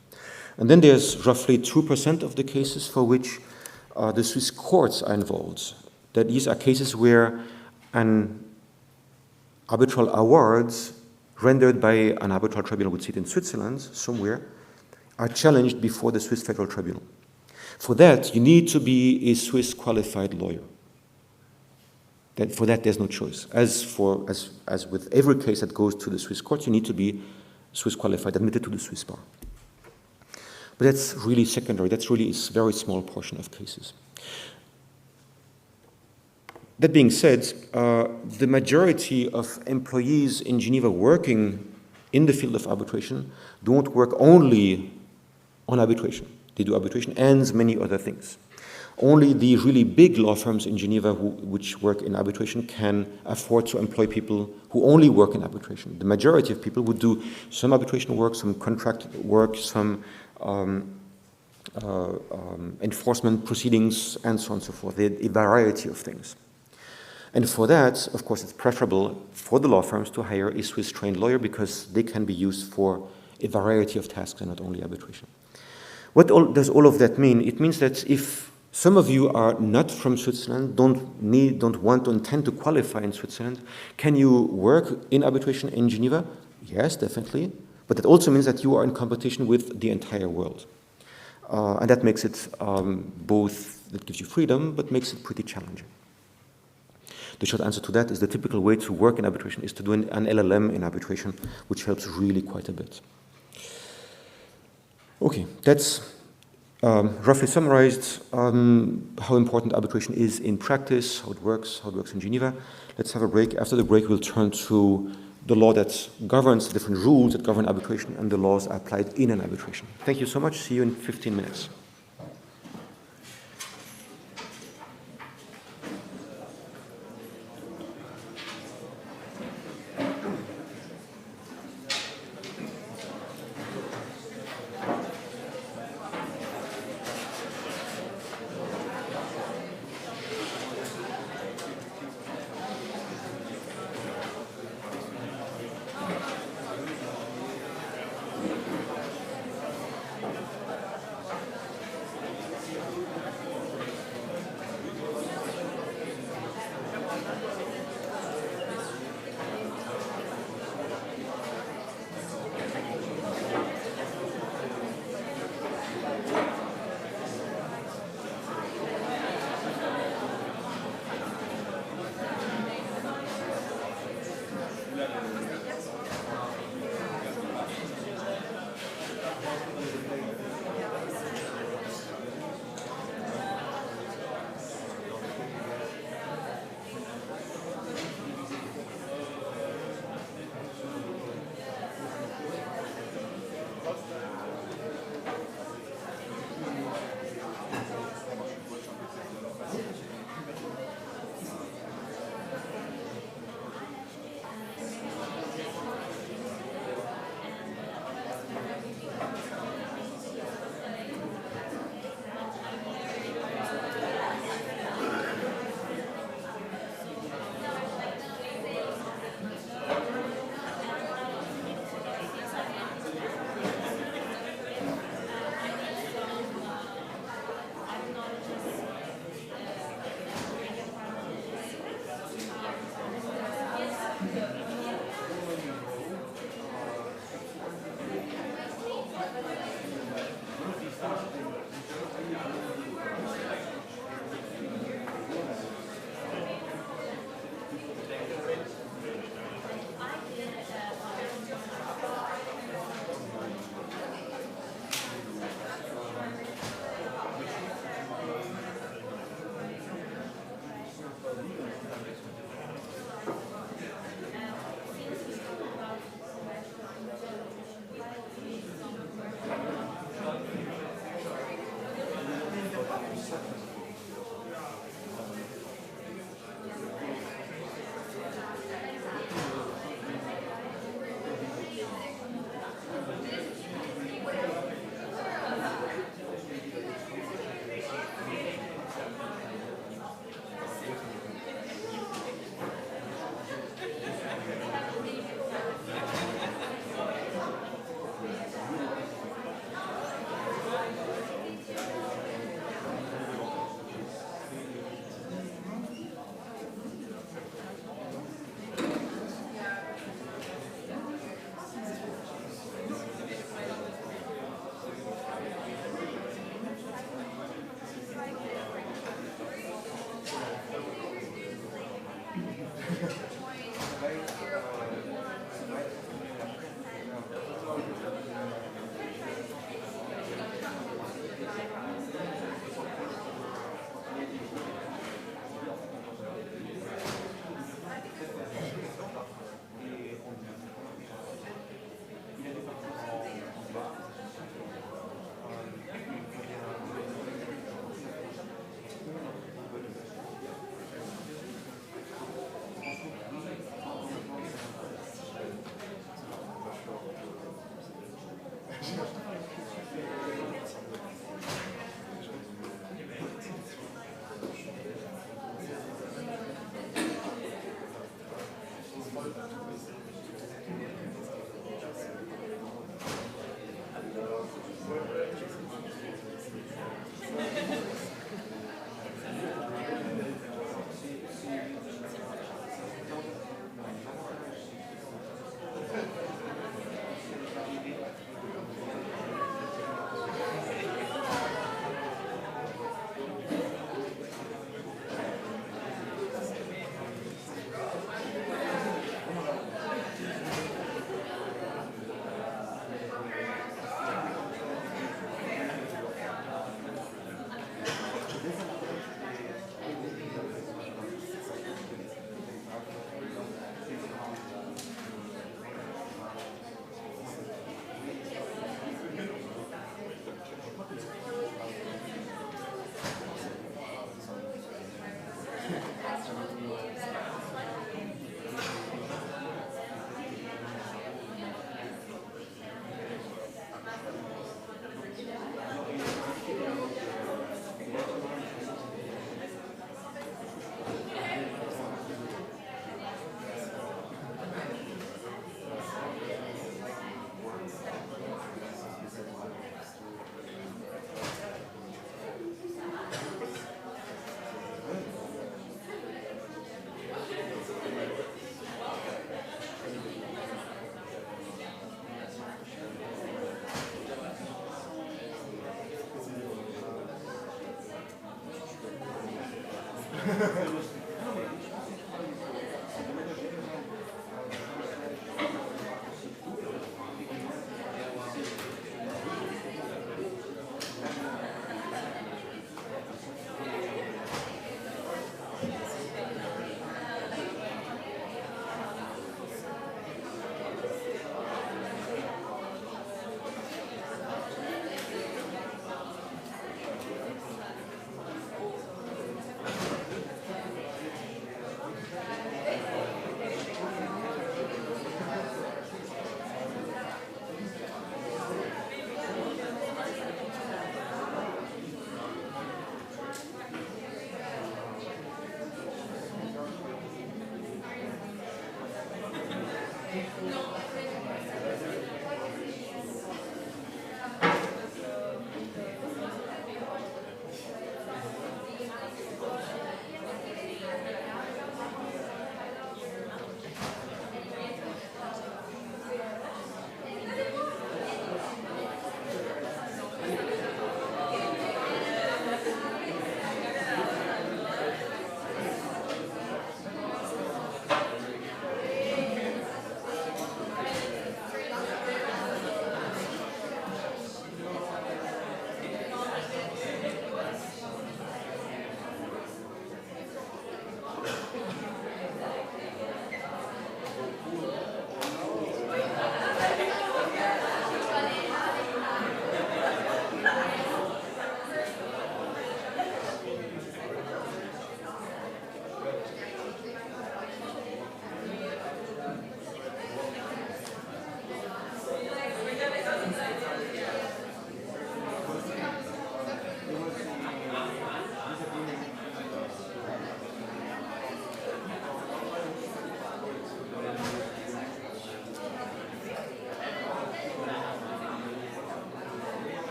And then there's roughly 2% of the cases for which the Swiss courts are involved. That these are cases where an arbitral award rendered by an arbitral tribunal with seat in Switzerland somewhere are challenged before the Swiss Federal Tribunal. For that, you need to be a Swiss qualified lawyer. For that, there's no choice. As with every case that goes to the Swiss court, you need to be Swiss qualified, admitted to the Swiss bar. But that's really secondary. That's really a very small portion of cases. That being said, the majority of employees in Geneva working in the field of arbitration don't work only on arbitration. They do arbitration and many other things. Only the really big law firms in Geneva which work in arbitration can afford to employ people who only work in arbitration. The majority of people would do some arbitration work, some contract work, some enforcement proceedings, and so on and so forth, a variety of things. And for that, of course, it's preferable for the law firms to hire a Swiss-trained lawyer because they can be used for a variety of tasks and not only arbitration. What does all of that mean? It means that if some of you are not from Switzerland, don't want to intend to qualify in Switzerland, can you work in arbitration in Geneva? Yes, definitely. But it also means that you are in competition with the entire world. And that makes it both, that gives you freedom, but makes it pretty challenging. The short answer to that is the typical way to work in arbitration is to do an LLM in arbitration, which helps really quite a bit. Okay, that's roughly summarized how important arbitration is in practice, how it works in Geneva. Let's have a break. After the break, we'll turn to the law that governs the different rules that govern arbitration and the laws applied in an arbitration. Thank you so much. See you in 15 minutes.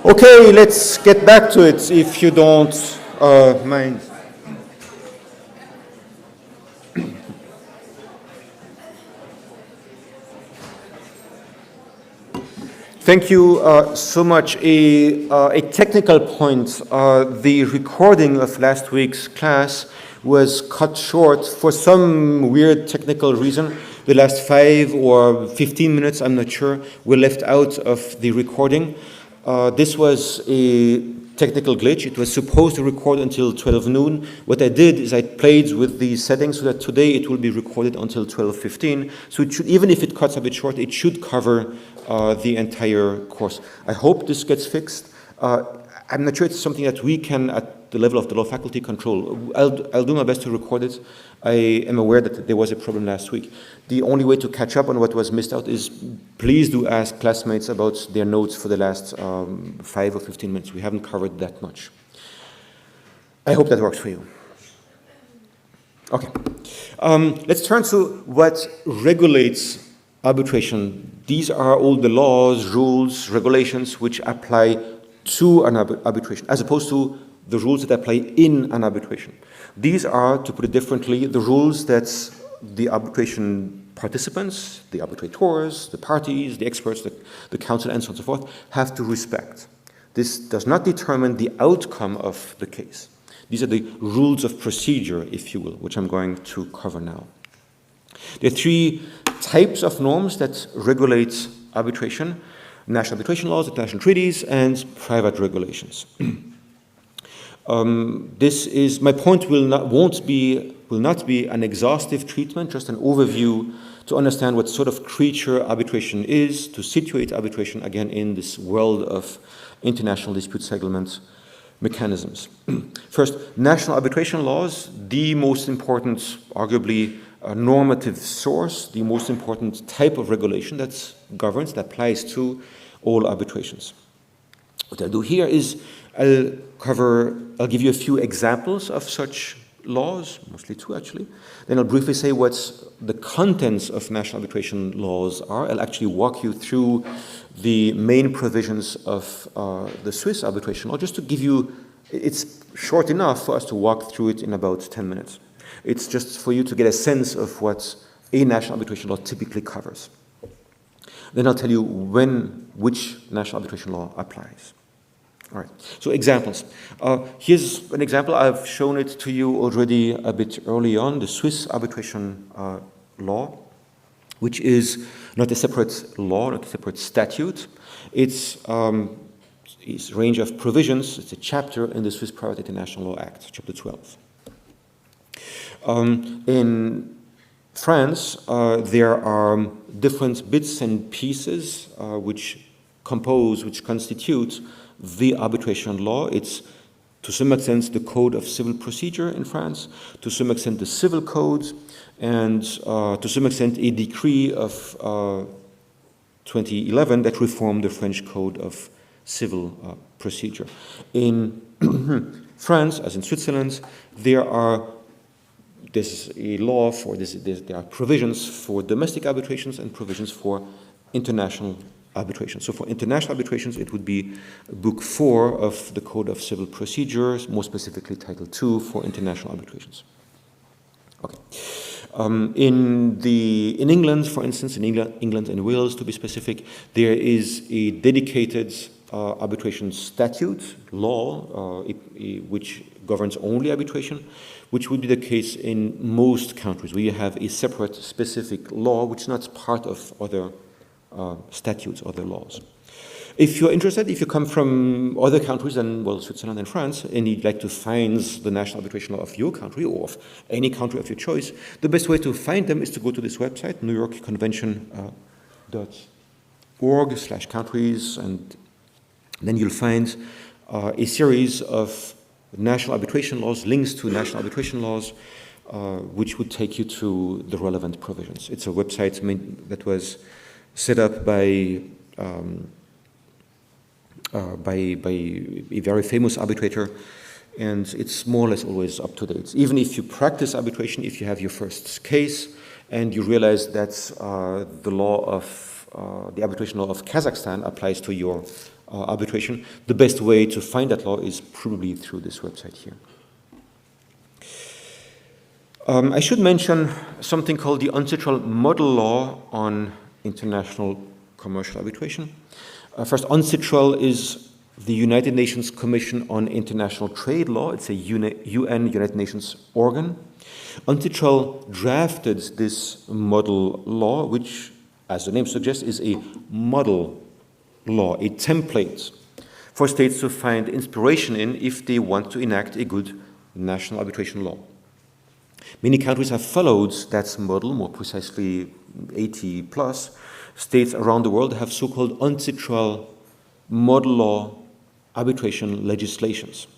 Okay, let's get back to it if you don't mind. Thank you so much. A technical point, the recording of last week's class was cut short for some weird technical reason. The last 5 or 15 minutes, I'm not sure, were left out of the recording. This was a technical glitch. It was supposed to record until 12 noon. What I did is I played with the settings so that today it will be recorded until 12:15. So it should, even if it cuts a bit short, it should cover the entire course. I hope this gets fixed. I'm not sure it's something that we can, at the level of the law faculty, control. I'll do my best to record it. I am aware that there was a problem last week. The only way to catch up on what was missed out is please do ask classmates about their notes for the last 5 or 15 minutes. We haven't covered that much. I hope that works for you. Okay. Let's turn to what regulates arbitration. These are all the laws, rules, regulations which apply to an arbitration, as opposed to the rules that apply in an arbitration. These are, to put it differently, the rules that the arbitration participants, the arbitrators, the parties, the experts, the counsel, and so on and so forth, have to respect. This does not determine the outcome of the case. These are the rules of procedure, if you will, which I'm going to cover now. There are 3 types of norms that regulate arbitration: national arbitration laws, international treaties, and private regulations. This is, my point will not be an exhaustive treatment, just an overview to understand what sort of creature arbitration is, to situate arbitration again in this world of international dispute settlement mechanisms. First, national arbitration laws, the most important, arguably, normative source, the most important type of regulation that governs, that applies to all arbitrations. What I'll do here is I'll give you a few examples of such laws, mostly 2 actually. Then I'll briefly say what the contents of national arbitration laws are. I'll actually walk you through the main provisions of the Swiss arbitration law, just to give you, it's short enough for us to walk through it in about 10 minutes. It's just for you to get a sense of what a national arbitration law typically covers. Then I'll tell you which national arbitration law applies. All right, so examples. Here's an example. I've shown it to you already a bit early on, the Swiss arbitration law, which is not a separate law, not a separate statute. It's a range of provisions. It's a chapter in the Swiss Private International Law Act, Chapter 12. In France, there are different bits and pieces which constitute the arbitration law. It's, to some extent, the Code of Civil Procedure in France, to some extent, the Civil Code, and to some extent, a decree of 2011 that reformed the French Code of Civil Procedure. In France, as in Switzerland, there's a law for this. There are provisions for domestic arbitrations and provisions for international arbitration. So for international arbitrations, it would be Book 4 of the Code of Civil Procedures, more specifically Title 2 for international arbitrations. Okay. In England, for instance, in England and Wales, to be specific, there is a dedicated arbitration statute law which governs only arbitration, which would be the case in most countries where you have a separate specific law which is not part of other statutes, other laws. If you're interested, if you come from other countries than, well, Switzerland and France, and you'd like to find the national arbitration law of your country or of any country of your choice, the best way to find them is to go to this website, newyorkconvention.org/countries, and then you'll find a series of national arbitration laws, links to national arbitration laws, which would take you to the relevant provisions. It's a website that was set up by a very famous arbitrator, and it's more or less always up to date. Even if you practice arbitration, if you have your first case and you realize that the arbitration law of Kazakhstan applies to your arbitration. The best way to find that law is probably through this website here. I should mention something called the UNCITRAL Model Law on International Commercial Arbitration. First, UNCITRAL is the United Nations Commission on International Trade Law. It's a UN United Nations organ. UNCITRAL drafted this model law, which, as the name suggests, is a model law, a template for states to find inspiration in if they want to enact a good national arbitration law. Many countries have followed that model, more precisely 80 plus. States around the world have so-called UNCITRAL model law arbitration legislations.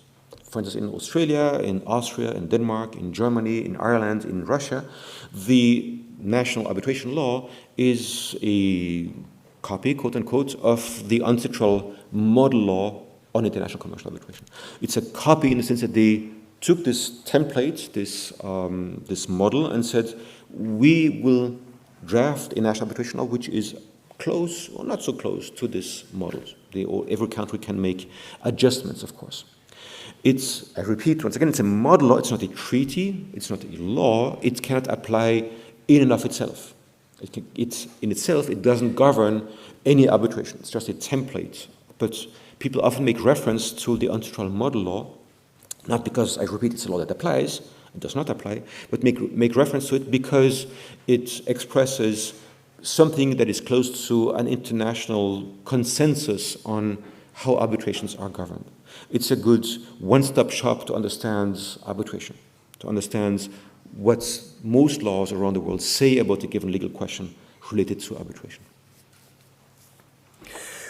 For instance, in Australia, in Austria, in Denmark, in Germany, in Ireland, in Russia, the national arbitration law is a copy, quote unquote, of the UNCITRAL model law on international commercial arbitration. It's a copy in the sense that they took this template, this model, and said, we will draft a national arbitration law which is close or not so close to this model. Every country can make adjustments, of course. It's, I repeat once again, it's a model law, it's not a treaty, it's not a law, it cannot apply in and of itself. In itself, it doesn't govern any arbitration, it's just a template. But people often make reference to the UNCITRAL model law, not because, I repeat, it's a law that applies, it does not apply, but make reference to it because it expresses something that is close to an international consensus on how arbitrations are governed. It's a good one-stop shop to understand arbitration, to understand what most laws around the world say about a given legal question related to arbitration.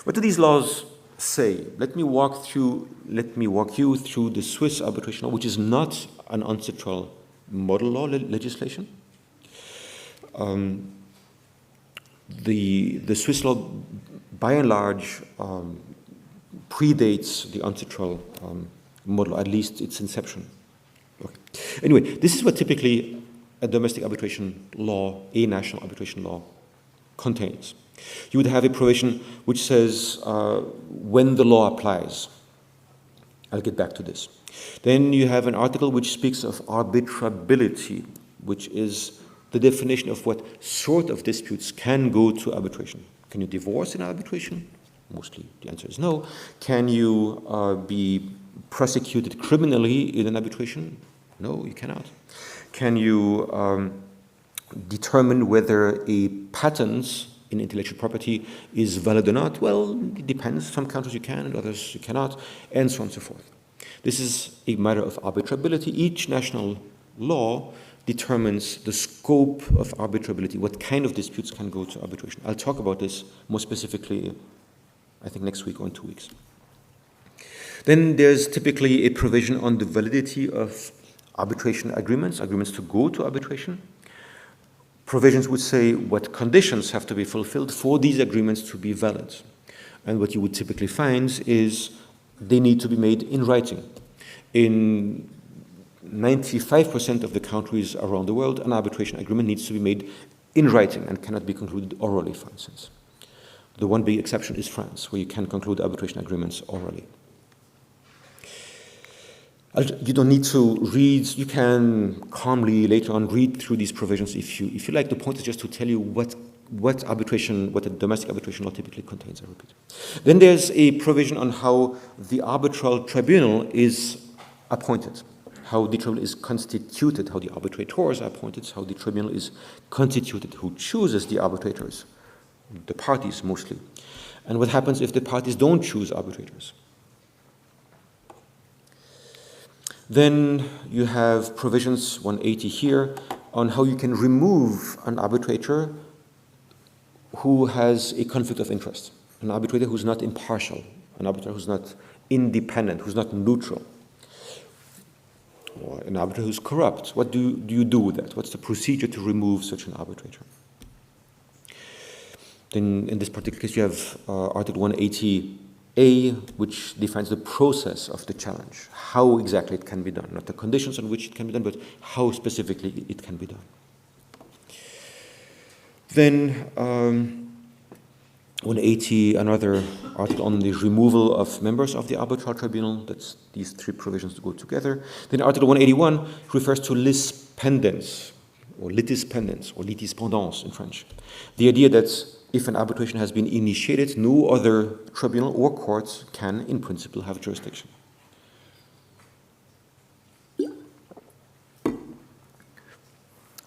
What do these laws say? Let me walk you through the Swiss arbitration law, which is not an UNCITRAL model law legislation. The Swiss law, by and large, predates the UNCITRAL model, at least its inception. Okay. Anyway, this is what typically a domestic arbitration law, a national arbitration law, contains. You would have a provision which says when the law applies. I'll get back to this. Then you have an article which speaks of arbitrability, which is the definition of what sort of disputes can go to arbitration. Can you divorce in arbitration? Mostly the answer is no. Can you be prosecuted criminally in an arbitration? No, you cannot. Can you determine whether a patent in intellectual property is valid or not? Well, it depends. Some countries you can, and others you cannot, and so on and so forth. This is a matter of arbitrability. Each national law determines the scope of arbitrability, what kind of disputes can go to arbitration. I'll talk about this more specifically, I think, next week or in 2 weeks. Then there's typically a provision on the validity of arbitration agreements to go to arbitration. Provisions would say what conditions have to be fulfilled for these agreements to be valid. And what you would typically find is they need to be made in writing. In 95% of the countries around the world, an arbitration agreement needs to be made in writing and cannot be concluded orally, for instance. The one big exception is France, where you can conclude arbitration agreements orally. You don't need to read, you can calmly later on read through these provisions if you like. The point is just to tell you what a domestic arbitration law typically contains, I repeat. Then there's a provision on how the arbitral tribunal is appointed, how the tribunal is constituted, how the arbitrators are appointed, how the tribunal is constituted, who chooses the arbitrators, the parties mostly, and what happens if the parties don't choose arbitrators. Then you have provisions, 180 here, on how you can remove an arbitrator who has a conflict of interest, an arbitrator who's not impartial, an arbitrator who's not independent, who's not neutral, or an arbitrator who's corrupt. What do you do with that? What's the procedure to remove such an arbitrator? Then in this particular case, you have Article 180A, which defines the process of the challenge, how exactly it can be done, not the conditions on which it can be done, but how specifically it can be done. Then 180, another article on the removal of members of the arbitral tribunal. That's these three provisions go together. Then Article 181 refers to lis pendens, or litis pendens, or litis pendens in French. The idea that if an arbitration has been initiated, no other tribunal or court can, in principle, have jurisdiction.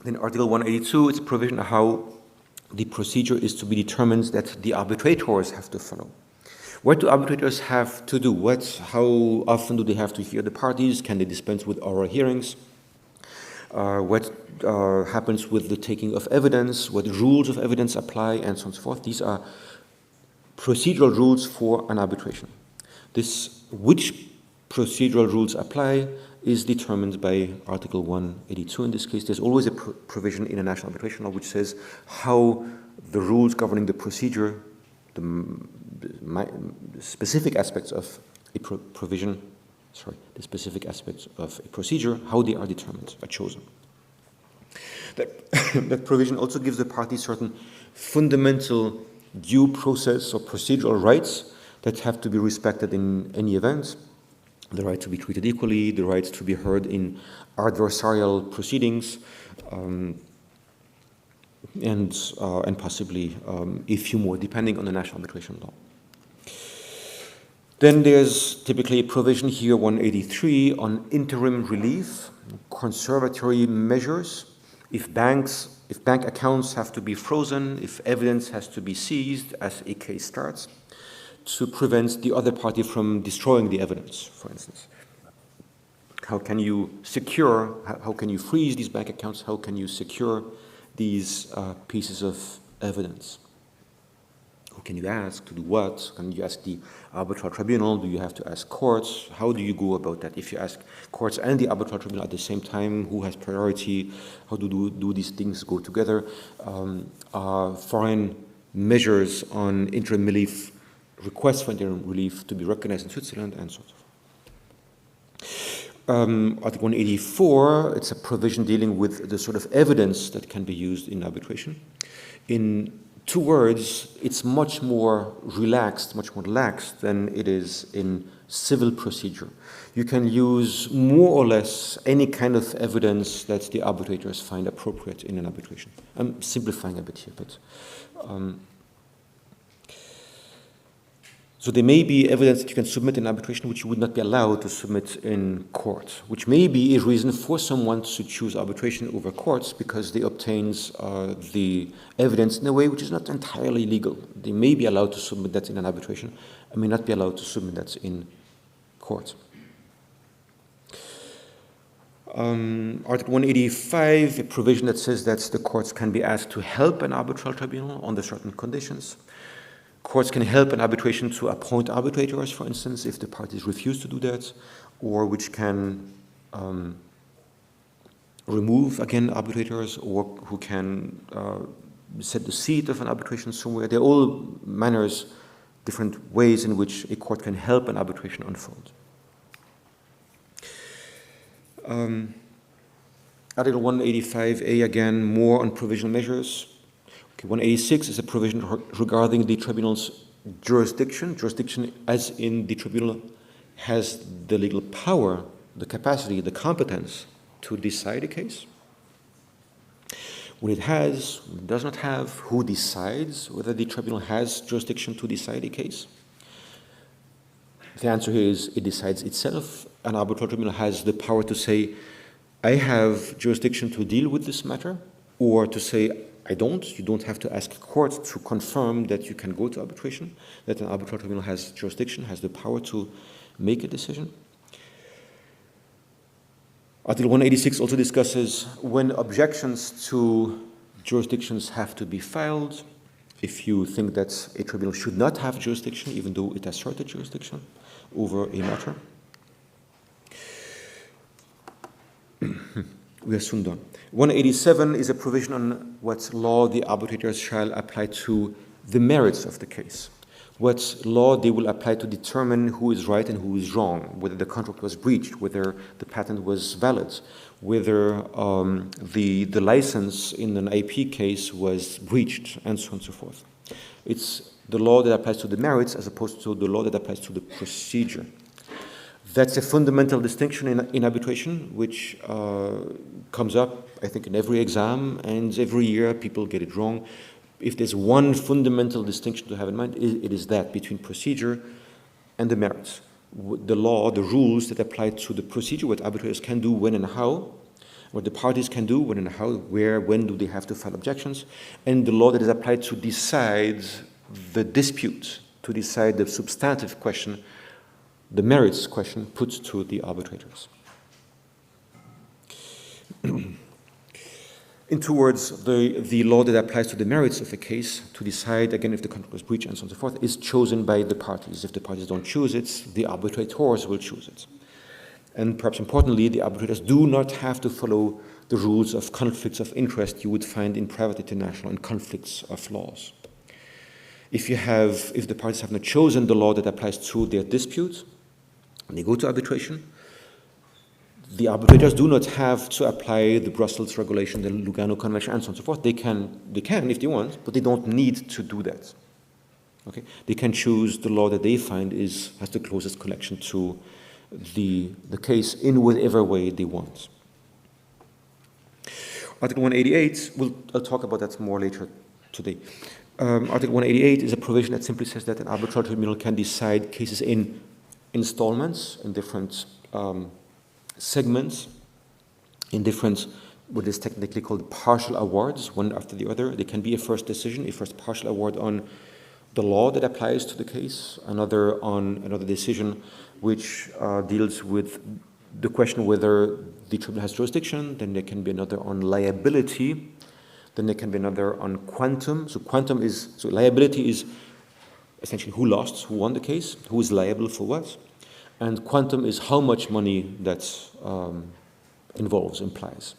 Then Article 182, it's a provision of how the procedure is to be determined that the arbitrators have to follow. What do arbitrators have to do? How often do they have to hear the parties? Can they dispense with oral hearings? What happens with the taking of evidence? What rules of evidence apply, and so on and so forth? These are procedural rules for an arbitration. Which procedural rules apply is determined by Article 182. In this case, there's always a provision in a national arbitration law which says how the rules governing the procedure, the specific aspects of a the specific aspects of a procedure, how they are determined, are chosen. That provision also gives the party certain fundamental due process or procedural rights that have to be respected in any event. The right to be treated equally, the right to be heard in adversarial proceedings, and possibly a few more, depending on the national arbitration law. Then there's typically a provision here, 183, on interim relief, conservatory measures. If bank accounts have to be frozen, if evidence has to be seized as a case starts, to prevent the other party from destroying the evidence, for instance. How can you freeze these bank accounts? How can you secure these pieces of evidence? Who can you ask to do what? Can you ask the arbitral tribunal? Do you have to ask courts? How do you go about that? If you ask courts and the arbitral tribunal at the same time, who has priority? How do these things go together? Are foreign measures on interim relief, requests for interim relief to be recognized in Switzerland, and so on. Article 184, it's a provision dealing with the sort of evidence that can be used in arbitration. In 2 words, it's much more relaxed, much more lax than it is in civil procedure. You can use more or less any kind of evidence that the arbitrators find appropriate in an arbitration. I'm simplifying a bit here, but so there may be evidence that you can submit in arbitration which you would not be allowed to submit in court, which may be a reason for someone to choose arbitration over courts because they obtains the evidence in a way which is not entirely legal. They may be allowed to submit that in an arbitration and may not be allowed to submit that in court. Article 185, a provision that says that the courts can be asked to help an arbitral tribunal under certain conditions. Courts can help an arbitration to appoint arbitrators, for instance, if the parties refuse to do that, or which can remove, again, arbitrators, or who can set the seat of an arbitration somewhere. There are all manners, different ways in which a court can help an arbitration unfold. Article 185A, again, more on provisional measures. 186 is a provision regarding the tribunal's jurisdiction. Jurisdiction as in the tribunal has the legal power, the capacity, the competence to decide a case. When it does not have, who decides whether the tribunal has jurisdiction to decide a case? The answer here is it decides itself. An arbitral tribunal has the power to say, I have jurisdiction to deal with this matter, or to say, I don't. You don't have to ask a court to confirm that you can go to arbitration, that an arbitral tribunal has jurisdiction, has the power to make a decision. Article 186 also discusses when objections to jurisdictions have to be filed, if you think that a tribunal should not have jurisdiction, even though it asserted jurisdiction over a matter. We are soon done. 187 is a provision on what law the arbitrators shall apply to the merits of the case. What law they will apply to determine who is right and who is wrong, whether the contract was breached, whether the patent was valid, whether the license in an IP case was breached, and so on and so forth. It's the law that applies to the merits as opposed to the law that applies to the procedure. That's a fundamental distinction in arbitration, which comes up, I think, in every exam, and every year people get it wrong. If there's one fundamental distinction to have in mind, it is that between procedure and the merits. The law, the rules that apply to the procedure, what arbitrators can do, when and how, what the parties can do, when and how, where, when do they have to file objections, and the law that is applied to decide the dispute, to decide the substantive question, the merits question put to the arbitrators. In two words, the law that applies to the merits of a case to decide, again, if the contract was breached and so on and so forth, is chosen by the parties. If the parties don't choose it, the arbitrators will choose it. And perhaps importantly, the arbitrators do not have to follow the rules of conflicts of interest you would find in private international and conflicts of laws. If the parties have not chosen the law that applies to their dispute, and they go to arbitration, the arbitrators do not have to apply the Brussels regulation, the Lugano Convention, and so on and so forth. They can if they want, but they don't need to do that. Okay? They can choose the law that they find has the closest connection to the case in whatever way they want. Article 188, I'll talk about that more later today. Article 188 is a provision that simply says that an arbitral tribunal can decide cases in installments, in different segments, in different, what is technically called partial awards, one after the other. There can be a first decision, a first partial award on the law that applies to the case, another decision which deals with the question whether the tribunal has jurisdiction, then there can be another on liability, then there can be another on quantum. So liability is essentially who lost, who won the case, who is liable for what, and quantum is how much money that implies.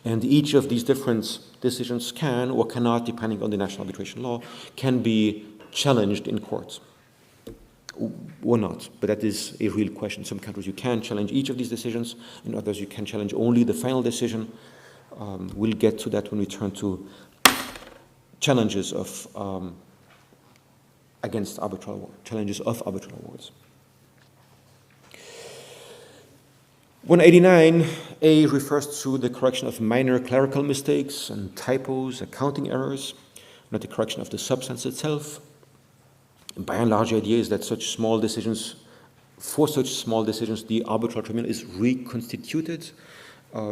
And each of these different decisions can or cannot, depending on the national arbitration law, can be challenged in court or not. But that is a real question. In some countries you can challenge each of these decisions, in others you can challenge only the final decision. We'll get to that when we turn to challenges of against arbitral award, challenges of arbitral awards. 189A refers to the correction of minor clerical mistakes and typos, accounting errors, not the correction of the substance itself. And by and large, the idea is that for such small decisions, the arbitral tribunal is reconstituted,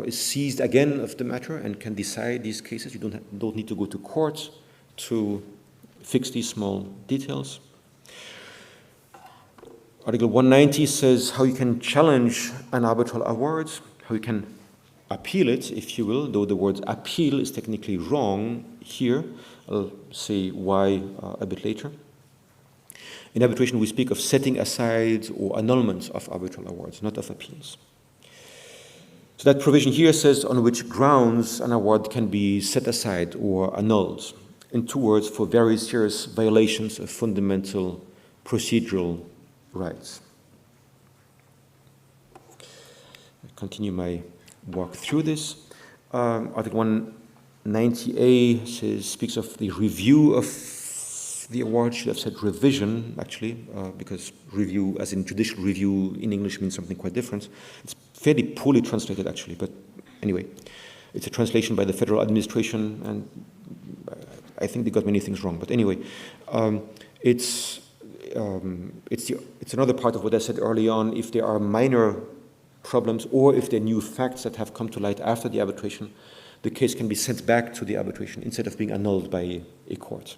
is seized again of the matter, and can decide these cases. You don't need to go to court to fix these small details. Article 190 says how you can challenge an arbitral award, how you can appeal it, if you will, though the word appeal is technically wrong here. I'll say why a bit later. In arbitration, we speak of setting aside or annulment of arbitral awards, not of appeals. So that provision here says on which grounds an award can be set aside or annulled. In two words, for very serious violations of fundamental procedural rights. I'll continue my walk through this. Article 190A speaks of the review of the award. Should have said revision, actually, because review, as in judicial review in English, means something quite different. It's fairly poorly translated, actually, but anyway, it's a translation by the Federal Administration, and I think they got many things wrong. But anyway, it's another part of what I said early on. If there are minor problems or if there are new facts that have come to light after the arbitration, the case can be sent back to the arbitration instead of being annulled by a court.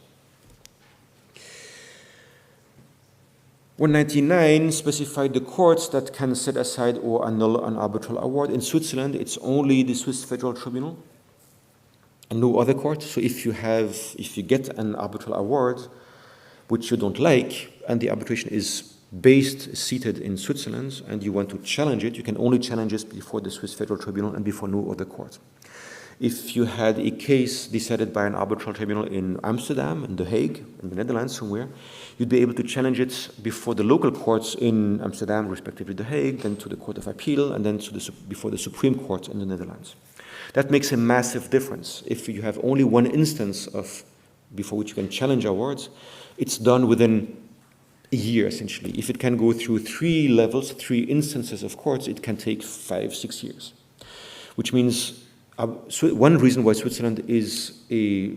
199 specified the courts that can set aside or annul an arbitral award. In Switzerland, it's only the Swiss Federal Tribunal and no other court. So if you get an arbitral award which you don't like, and the arbitration is seated in Switzerland, and you want to challenge it, you can only challenge it before the Swiss Federal Tribunal and before no other court. If you had a case decided by an arbitral tribunal in Amsterdam, in The Hague, in the Netherlands somewhere, you'd be able to challenge it before the local courts in Amsterdam, respectively The Hague, then to the Court of Appeal, and then before the Supreme Court in the Netherlands. That makes a massive difference. If you have only one instance of before which you can challenge awards, it's done within a year, essentially. If it can go through 3 levels, 3 instances of courts, it can take 5, 6 years. Which means one reason why Switzerland is a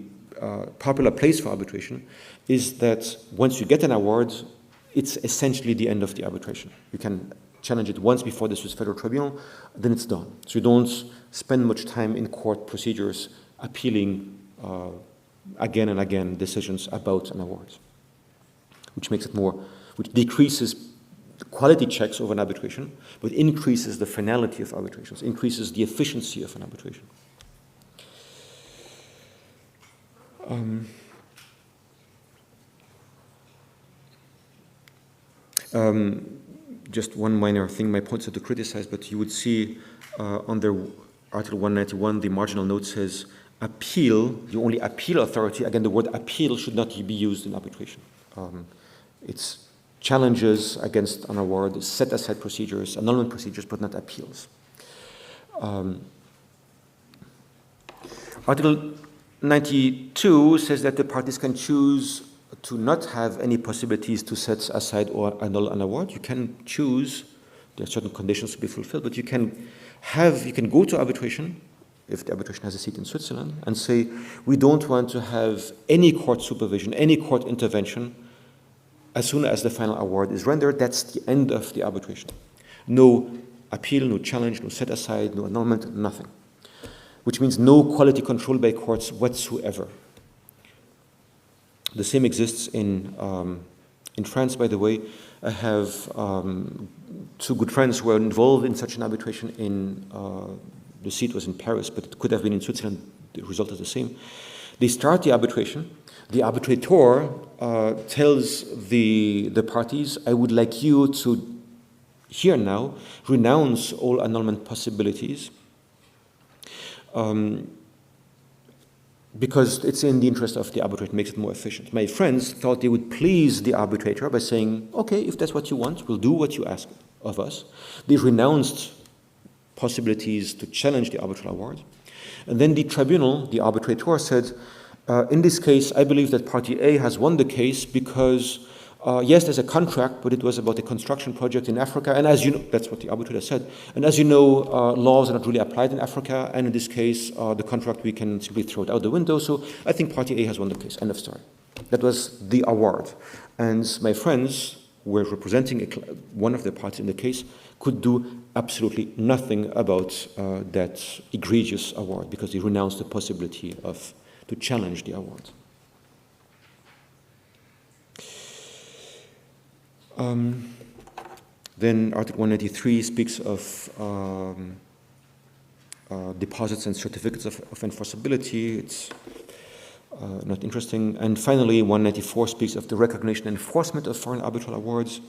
popular place for arbitration is that once you get an award, it's essentially the end of the arbitration. You can challenge it once before the Swiss Federal Tribunal, then it's done. So you don't spend much time in court procedures appealing again and again decisions about an award, which makes it which decreases the quality checks of an arbitration, but increases the finality of arbitrations, increases the efficiency of an arbitration. Just one minor thing, my points are to criticize, but you would see under Article 191, the marginal note says appeal, the only appeal authority. Again, the word appeal should not be used in arbitration. It's challenges against an award, set-aside procedures, annulment procedures, but not appeals. Article 92 says that the parties can choose to not have any possibilities to set aside or annul an award. You can choose, there are certain conditions to be fulfilled, but you can go to arbitration, if the arbitration has a seat in Switzerland, and say, we don't want to have any court supervision, any court intervention. As soon as the final award is rendered, that's the end of the arbitration. No appeal, no challenge, no set aside, no annulment, nothing. Which means no quality control by courts whatsoever. The same exists in France, by the way. I have 2 good friends who were involved in such an arbitration the seat was in Paris, but it could have been in Switzerland. The result is the same. They start the arbitration. The arbitrator tells the parties, I would like you to, here now, renounce all annulment possibilities because it's in the interest of the arbitrator, it makes it more efficient. My friends thought they would please the arbitrator by saying, okay, if that's what you want, we'll do what you ask of us. They renounced possibilities to challenge the arbitral award. And then the tribunal, the arbitrator, said, in this case, I believe that party A has won the case because, yes, there's a contract, but it was about a construction project in Africa. And as you know, that's what the arbitrator said. And as you know, laws are not really applied in Africa. And in this case, the contract, we can simply throw it out the window. So I think party A has won the case. End of story. That was the award. And my friends were representing one of the parties in the case could do absolutely nothing about that egregious award because they renounced the possibility to challenge the award. Then Article 193 speaks of deposits and certificates of enforceability. It's not interesting. And finally, 194 speaks of the recognition and enforcement of foreign arbitral awards.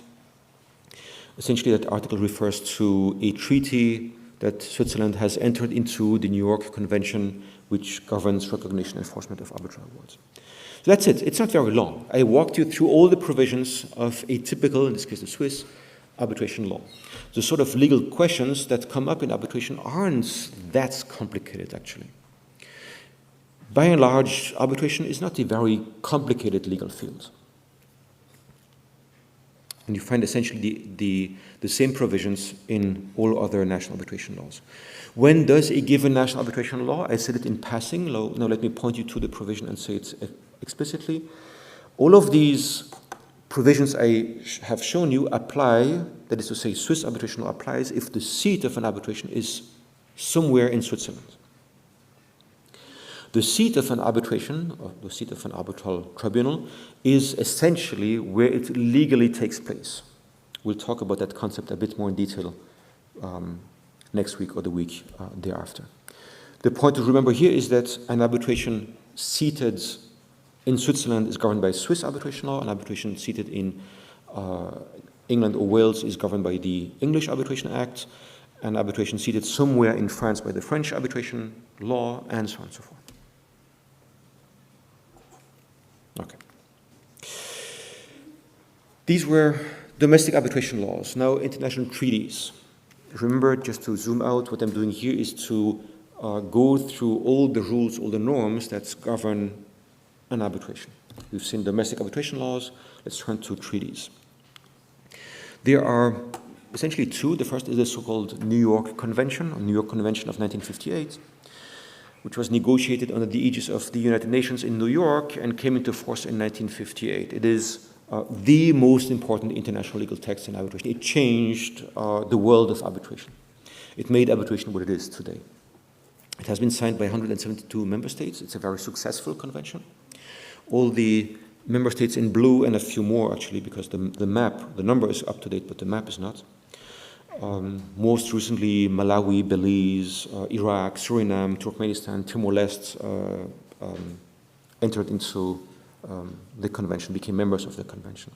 Essentially, that article refers to a treaty that Switzerland has entered into, the New York Convention, which governs recognition and enforcement of arbitral awards. So that's it. It's not very long. I walked you through all the provisions of a typical, in this case the Swiss, arbitration law. The sort of legal questions that come up in arbitration aren't that complicated, actually. By and large, arbitration is not a very complicated legal field. And you find essentially the same provisions in all other national arbitration laws. When does a given national arbitration law, I said it in passing, now let me point you to the provision and say it explicitly. All of these provisions I have shown you apply, that is to say Swiss arbitration law applies if the seat of an arbitration is somewhere in Switzerland. The seat of an arbitration, or the seat of an arbitral tribunal, is essentially where it legally takes place. We'll talk about that concept a bit more in detail next week or the week thereafter. The point to remember here is that an arbitration seated in Switzerland is governed by Swiss arbitration law, an arbitration seated in England or Wales is governed by the English Arbitration Act, an arbitration seated somewhere in France by the French arbitration law, and so on and so forth. Okay. These were domestic arbitration laws. Now, international treaties. Remember, just to zoom out, what I'm doing here is to go through all the rules, all the norms that govern and arbitration. We've seen domestic arbitration laws. Let's turn to treaties. There are essentially two. The first is the so-called New York Convention, or New York Convention of 1958, which was negotiated under the aegis of the United Nations in New York and came into force in 1958. It is the most important international legal text in arbitration. It changed the world of arbitration. It made arbitration what it is today. It has been signed by 172 member states. It's a very successful convention. All the member states in blue, and a few more actually, because the number is up to date, but the map is not. Most recently, Malawi, Belize, Iraq, Suriname, Turkmenistan, Timor-Leste entered into the convention, became members of the convention.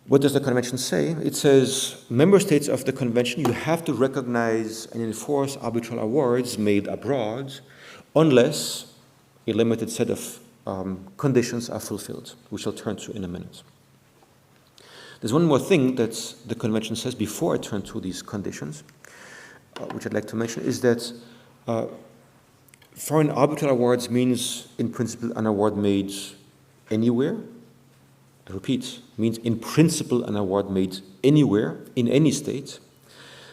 What does the convention say? It says, member states of the convention, you have to recognize and enforce arbitral awards made abroad unless a limited set of conditions are fulfilled, which I'll turn to in a minute. There's one more thing that the convention says before I turn to these conditions, which I'd like to mention, is that foreign arbitral awards means, in principle, an award made anywhere. I repeat, means in principle an award made anywhere, in any state.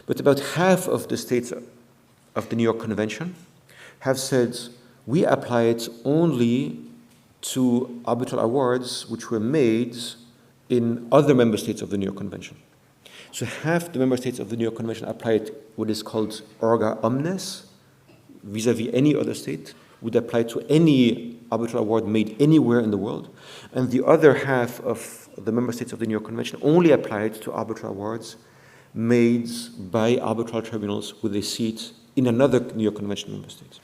But about half of the states of the New York Convention have said, we apply it only to arbitral awards which were made in other member states of the New York Convention. So half the member states of the New York Convention applied what is called erga omnes, vis-à-vis any other state, would apply to any arbitral award made anywhere in the world. And the other half of the member states of the New York Convention only applied to arbitral awards made by arbitral tribunals with a seat in another New York Convention member state.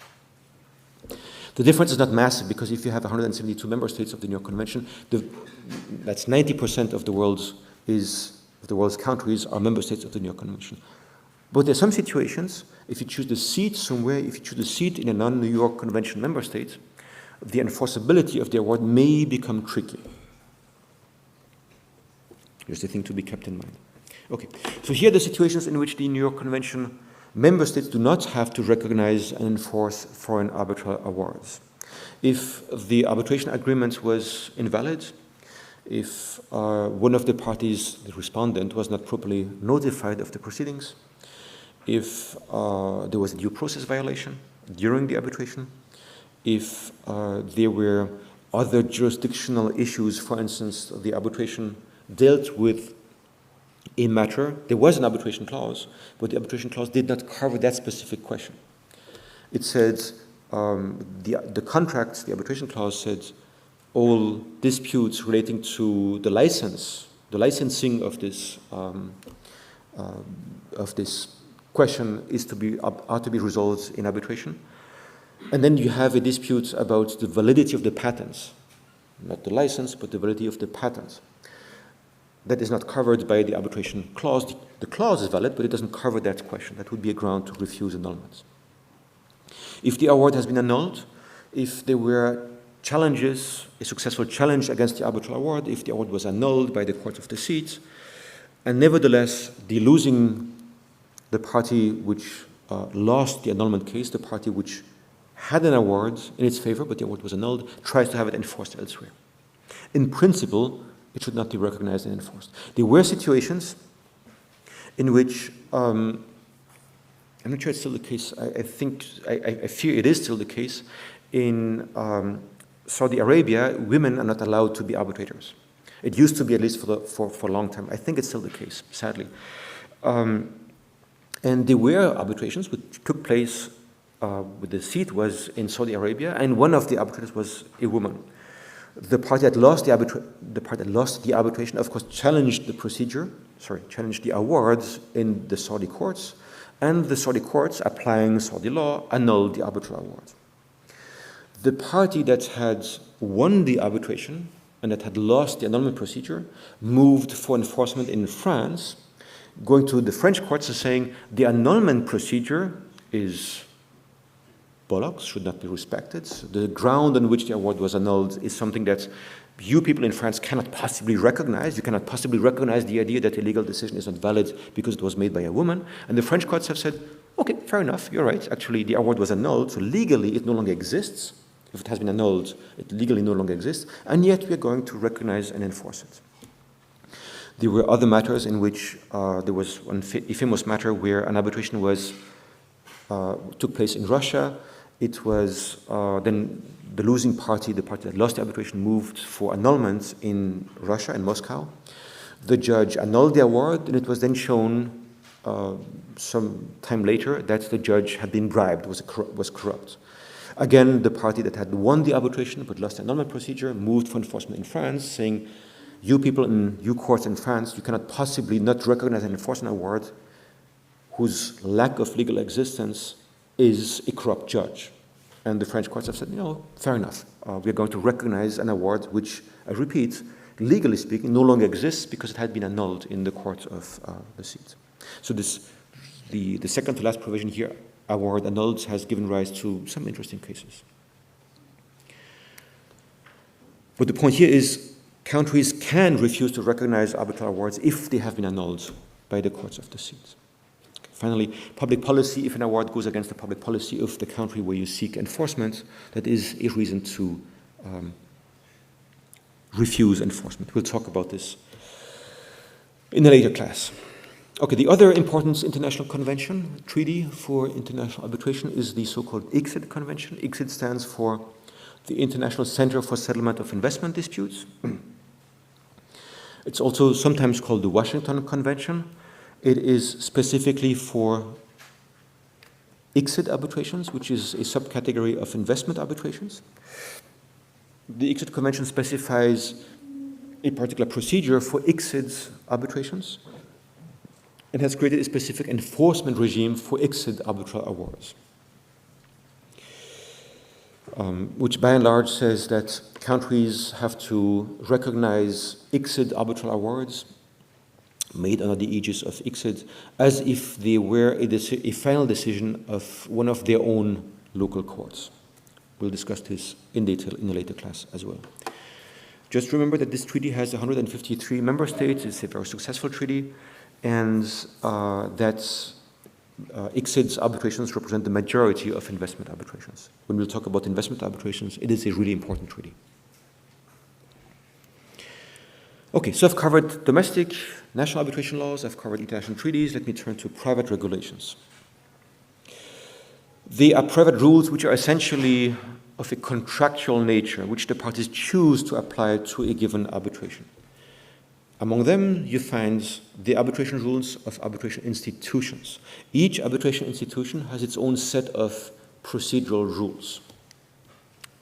The difference is not massive, because if you have 172 member states of the New York Convention, that's 90% of the world's countries are member states of the New York Convention. But there are some situations, if you choose the seat somewhere, if you choose a seat in a non-New York Convention member state, the enforceability of the award may become tricky. Just a thing to be kept in mind. Okay, so here are the situations in which the New York Convention member states do not have to recognize and enforce foreign arbitral awards. If the arbitration agreement was invalid, if one of the parties, the respondent, was not properly notified of the proceedings, if there was a due process violation during the arbitration, if there were other jurisdictional issues, for instance, the arbitration dealt with a matter, there was an arbitration clause, but the arbitration clause did not cover that specific question. It said, the contract, the arbitration clause said, all disputes relating to the licensing of this question are to be resolved in arbitration. And then you have a dispute about the validity of the patents, not the license, but the validity of the patents. That is not covered by the arbitration clause. The clause is valid, but it doesn't cover that question. That would be a ground to refuse annulment. If the award has been annulled, if there were challenges, a successful challenge against the arbitral award, if the award was annulled by the court of the seat, and nevertheless the party which lost the annulment case, the party which had an award in its favor, but the award was annulled, tries to have it enforced elsewhere. In principle, it should not be recognized and enforced. There were situations in which, I'm not sure it's still the case, I fear it is still the case, in Saudi Arabia, women are not allowed to be arbitrators. It used to be, at least for a long time. I think it's still the case, sadly. And there were arbitrations which took place with the seat was in Saudi Arabia, and one of the arbitrators was a woman. The party that lost the arbitration, of course, challenged the awards in the Saudi courts, and the Saudi courts, applying Saudi law, annulled the arbitral award. The party that had won the arbitration and that had lost the annulment procedure moved for enforcement in France, going to the French courts and saying the annulment procedure is bollocks, should not be respected. The ground on which the award was annulled is something that you people in France cannot possibly recognize. You cannot possibly recognize the idea that a legal decision is not valid because it was made by a woman. And the French courts have said, Okay, fair enough, you're right. Actually, the award was annulled, so legally it no longer exists. If it has been annulled, it legally no longer exists, and yet we are going to recognize and enforce it. There were other matters in which there was a famous matter where an arbitration took place in Russia. It was then the losing party, the party that lost the arbitration, moved for annulment in Russia, in Moscow. The judge annulled the award, and it was then shown some time later that the judge had been bribed, was corrupt. Again, the party that had won the arbitration but lost the annulment procedure moved for enforcement in France, saying, you people in you courts in France, you cannot possibly not recognize and enforce an award whose lack of legal existence is a corrupt judge. And the French courts have said, fair enough. We're going to recognize an award which, I repeat, legally speaking, no longer exists because it had been annulled in the court of the seat. So the second to last provision here, award annulled, has given rise to some interesting cases. But the point here is countries can refuse to recognize arbitral awards if they have been annulled by the courts of the seat. Finally, public policy. If an award goes against the public policy of the country where you seek enforcement, that is a reason to refuse enforcement. We'll talk about this in a later class. Okay, the other important international convention, treaty for international arbitration, is the so-called ICSID convention. ICSID stands for the International Center for Settlement of Investment Disputes. It's also sometimes called the Washington Convention. It is specifically for ICSID arbitrations, which is a subcategory of investment arbitrations. The ICSID Convention specifies a particular procedure for ICSID arbitrations and has created a specific enforcement regime for ICSID arbitral awards, which by and large says that countries have to recognize ICSID arbitral awards made under the aegis of ICSID as if they were a final decision of one of their own local courts. We'll discuss this in detail in a later class as well. Just remember that this treaty has 153 member states. It's a very successful treaty, and that ICSID's arbitrations represent the majority of investment arbitrations. When we'll talk about investment arbitrations, it is a really important treaty. Okay, so I've covered domestic, national arbitration laws, I've covered international treaties. Let me turn to private regulations. They are private rules which are essentially of a contractual nature, which the parties choose to apply to a given arbitration. Among them, you find the arbitration rules of arbitration institutions. Each arbitration institution has its own set of procedural rules.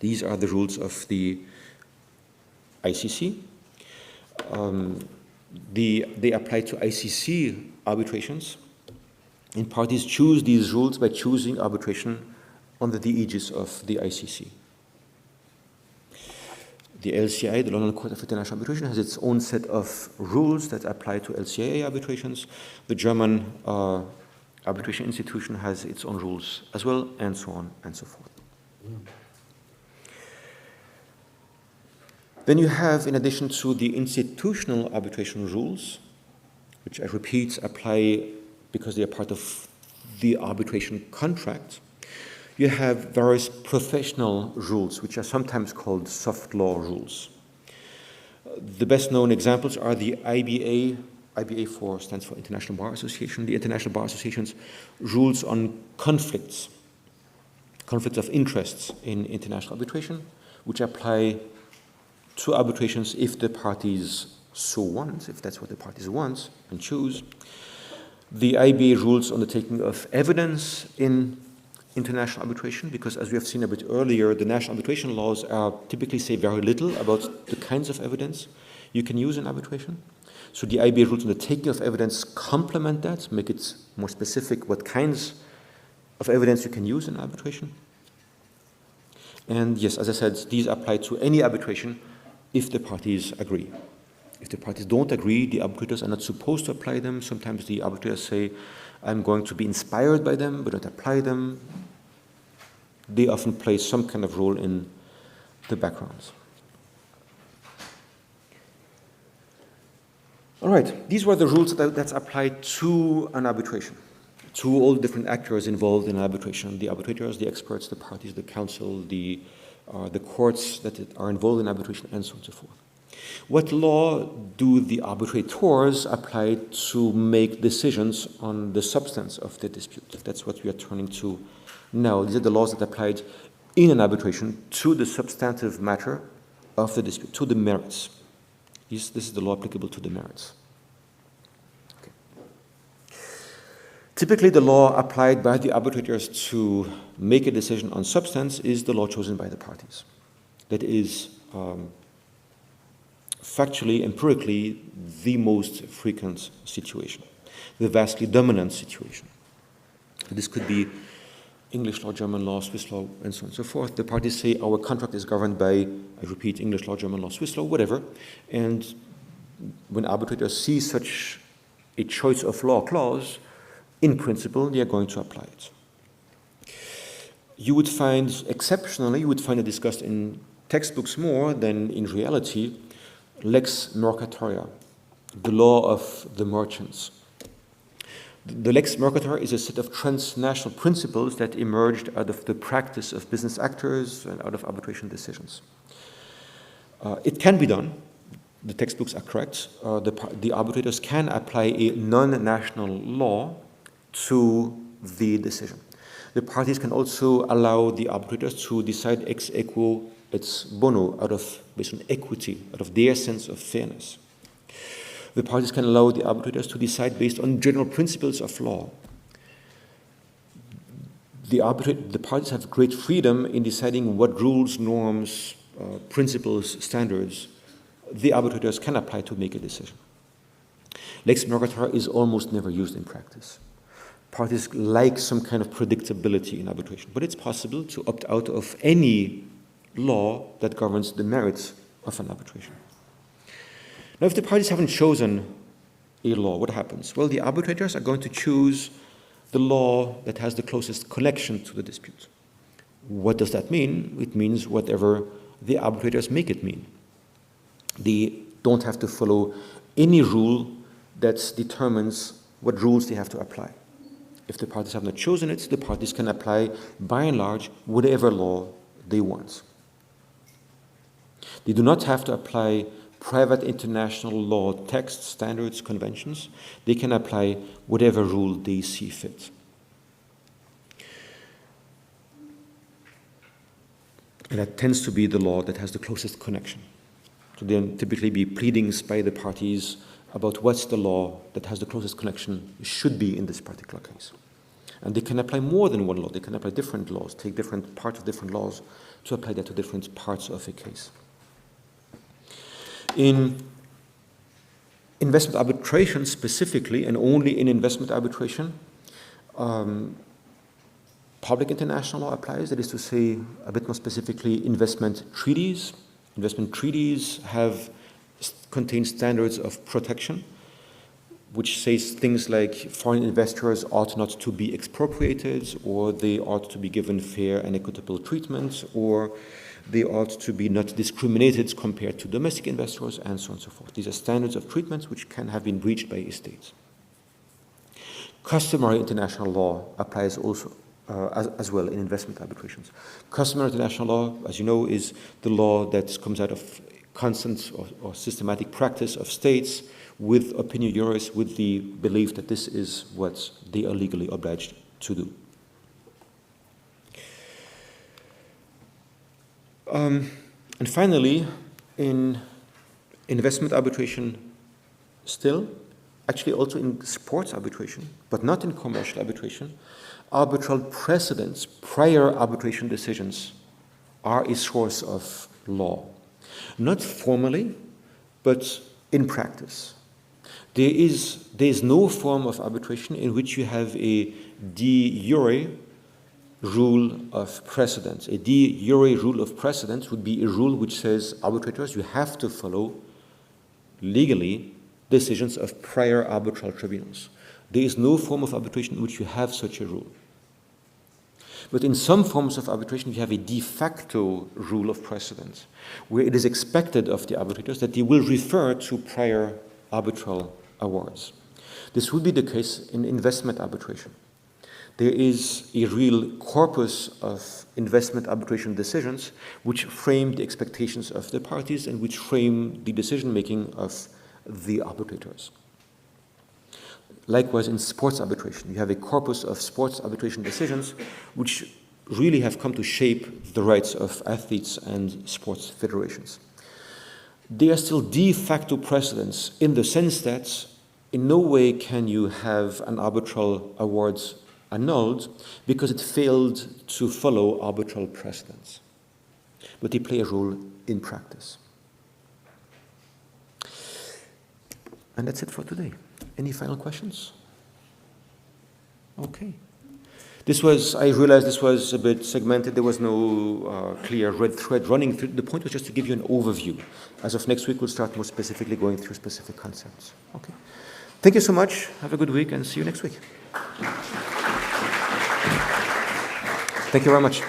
These are the rules of the ICC. They apply to ICC arbitrations, and parties choose these rules by choosing arbitration under the aegis of the ICC. The LCI, the London Court of International Arbitration, has its own set of rules that apply to LCIA arbitrations. The German arbitration institution has its own rules as well, and so on and so forth. Then you have, in addition to the institutional arbitration rules, which I repeat apply because they are part of the arbitration contract, you have various professional rules, which are sometimes called soft law rules. The best known examples are the IBA. IBA stands for International Bar Association. The International Bar Association's rules on conflicts of interests in international arbitration, which apply to arbitrations if the parties so want, if that's what the parties want and choose. The IBA rules on the taking of evidence in international arbitration, because as we have seen a bit earlier, the national arbitration laws typically say very little about the kinds of evidence you can use in arbitration. So the IBA rules on the taking of evidence complement that, make it more specific what kinds of evidence you can use in arbitration. And yes, as I said, these apply to any arbitration if the parties agree. If the parties don't agree, the arbitrators are not supposed to apply them. Sometimes the arbitrators say, I'm going to be inspired by them, but not apply them. They often play some kind of role in the background. All right, these were the rules that's applied to an arbitration. to all the different actors involved in arbitration, the arbitrators, the experts, the parties, the council, the courts that are involved in arbitration, and so on and so forth. What law do the arbitrators apply to make decisions on the substance of the dispute? That's what we are turning to now. These are the laws that applied in an arbitration to the substantive matter of the dispute, to the merits. This is the law applicable to the merits. Okay. Typically, the law applied by the arbitrators to make a decision on substance is the law chosen by the parties. That is factually, empirically, the most frequent situation, the vastly dominant situation. This could be English law, German law, Swiss law, and so on and so forth. The parties say our contract is governed by, I repeat, English law, German law, Swiss law, whatever. And when arbitrators see such a choice of law clause, in principle, they are going to apply it. You would find, exceptionally, you would find it discussed in textbooks more than in reality, lex mercatoria, the law of the merchants. The lex mercatoria is a set of transnational principles that emerged out of the practice of business actors and out of arbitration decisions. It can be done. The textbooks are correct. The arbitrators can apply a non-national law to the decision. The parties can also allow the arbitrators to decide ex equo ex bono, based on equity, out of their sense of fairness. The parties can allow the arbitrators to decide based on general principles of law. The parties have great freedom in deciding what rules, norms, principles, standards the arbitrators can apply to make a decision. Lex mercatoria is almost never used in practice. Parties like some kind of predictability in arbitration, but it's possible to opt out of any law that governs the merits of an arbitration. Now, if the parties haven't chosen a law, what happens? Well, the arbitrators are going to choose the law that has the closest connection to the dispute. What does that mean? It means whatever the arbitrators make it mean. They don't have to follow any rule that determines what rules they have to apply. If the parties have not chosen it, the parties can apply, by and large, whatever law they want. They do not have to apply private international law texts, standards, conventions. They can apply whatever rule they see fit. And that tends to be the law that has the closest connection. So there typically be pleadings by the parties about what's the law that has the closest connection should be in this particular case. And they can apply more than one law. They can apply different laws, take different parts of different laws to apply that to different parts of a case. In investment arbitration specifically, and only in investment arbitration, public international law applies. That is to say, a bit more specifically, investment treaties. Investment treaties contain standards of protection, which says things like foreign investors ought not to be expropriated, or they ought to be given fair and equitable treatment, or they ought to be not discriminated compared to domestic investors, and so on and so forth. These are standards of treatment which can have been breached by a state. Customary international law applies also as well in investment arbitrations. Customary international law, as you know, is the law that comes out of constant or systematic practice of states with opinion juris, with the belief that this is what they are legally obliged to do. And finally, in investment arbitration still, actually also in sports arbitration, but not in commercial arbitration, arbitral precedents, prior arbitration decisions, are a source of law. Not formally, but in practice. There is no form of arbitration in which you have a de jure rule of precedence. A de jure rule of precedence would be a rule which says, arbitrators, you have to follow legally decisions of prior arbitral tribunals. There is no form of arbitration in which you have such a rule. But in some forms of arbitration, you have a de facto rule of precedence, where it is expected of the arbitrators that they will refer to prior arbitral awards. This would be the case in investment arbitration. there is a real corpus of investment arbitration decisions which frame the expectations of the parties and which frame the decision-making of the arbitrators. Likewise, in sports arbitration, you have a corpus of sports arbitration decisions which really have come to shape the rights of athletes and sports federations. They are still de facto precedents in the sense that in no way can you have an arbitral award annulled because it failed to follow arbitral precedents. But they play a role in practice. And that's it for today. Any final questions? Okay. I realized this was a bit segmented. There was no clear red thread running through. The point was just to give you an overview. As of next week, we'll start more specifically going through specific concepts. Okay. Thank you so much. Have a good week and see you next week. Thank you very much.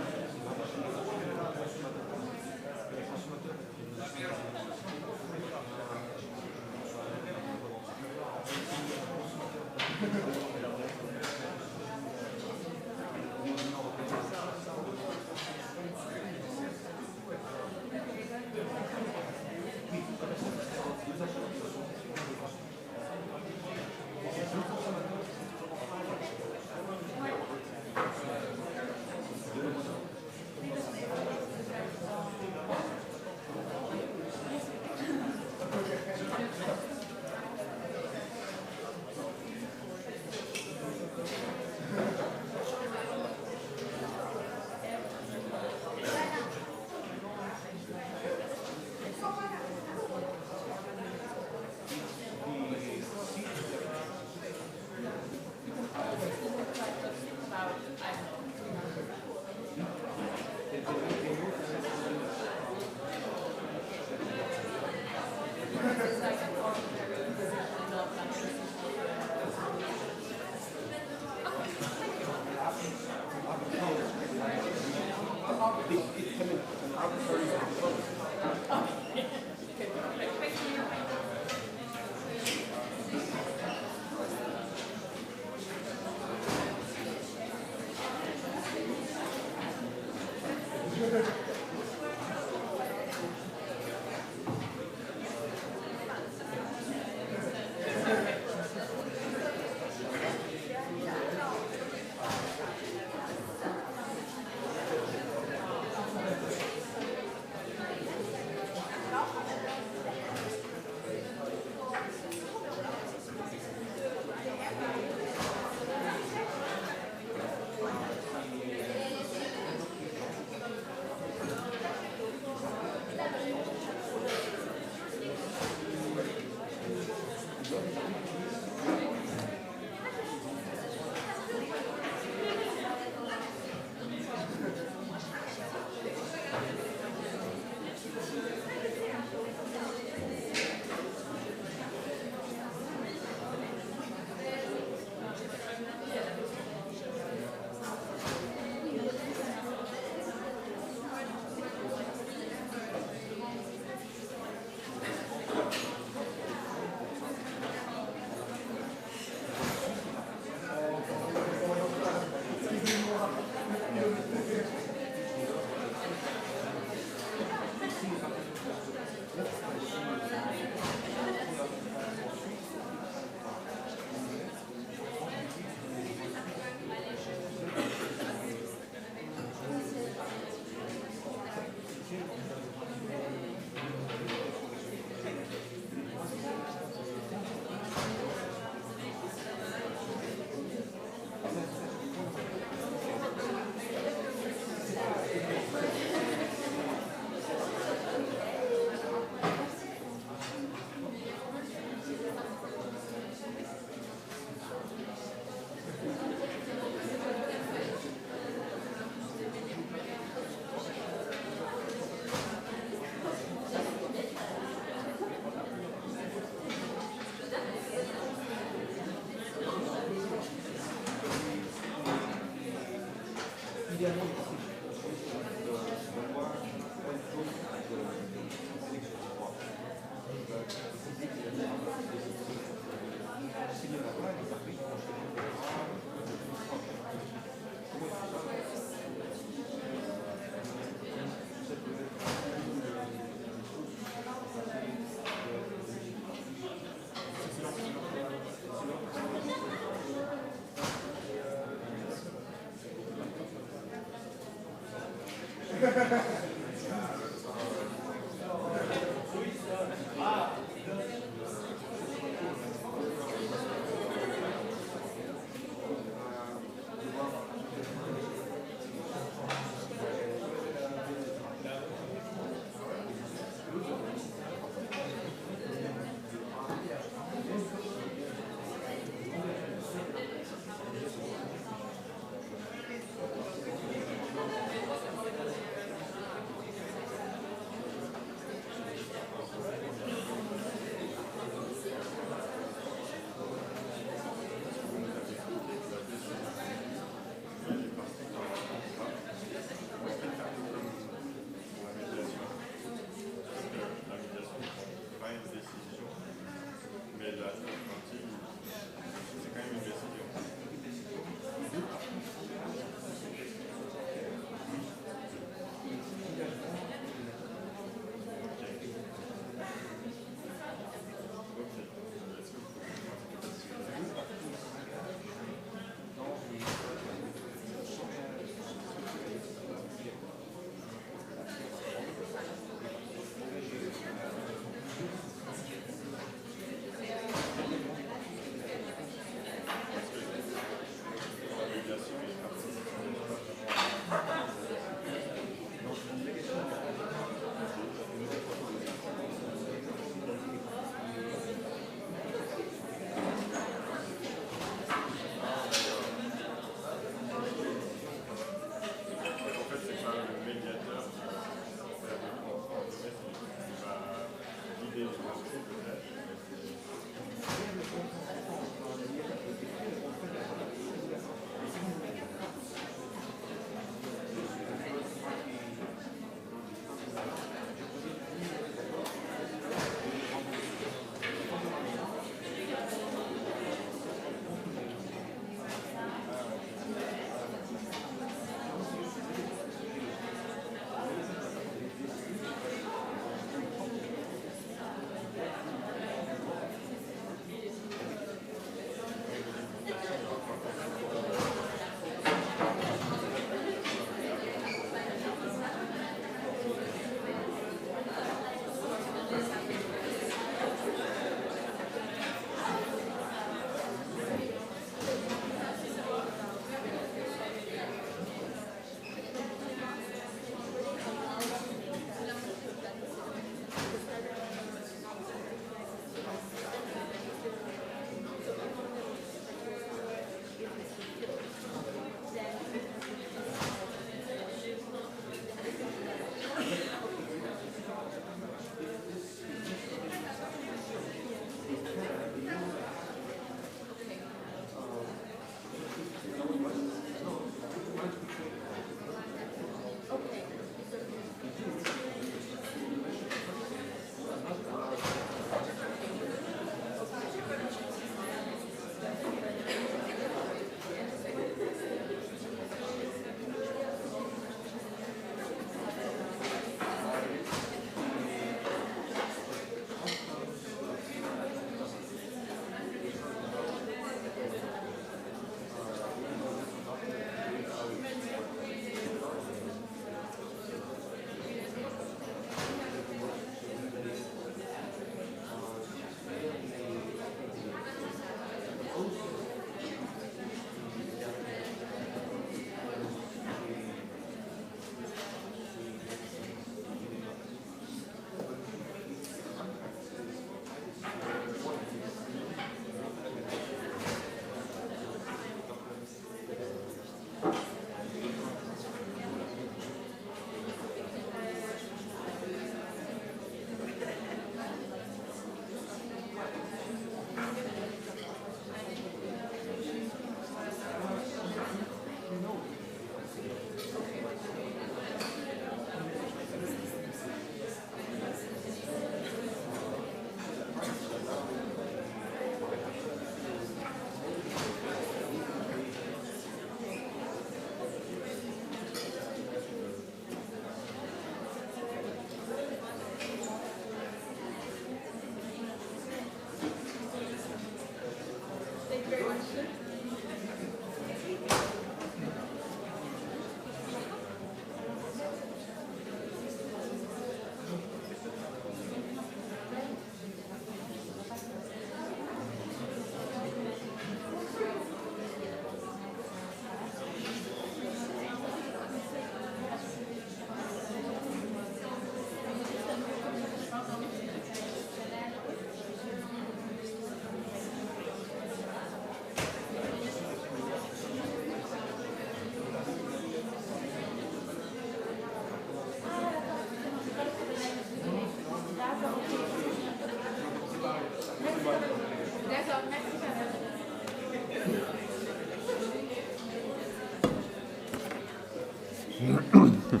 you.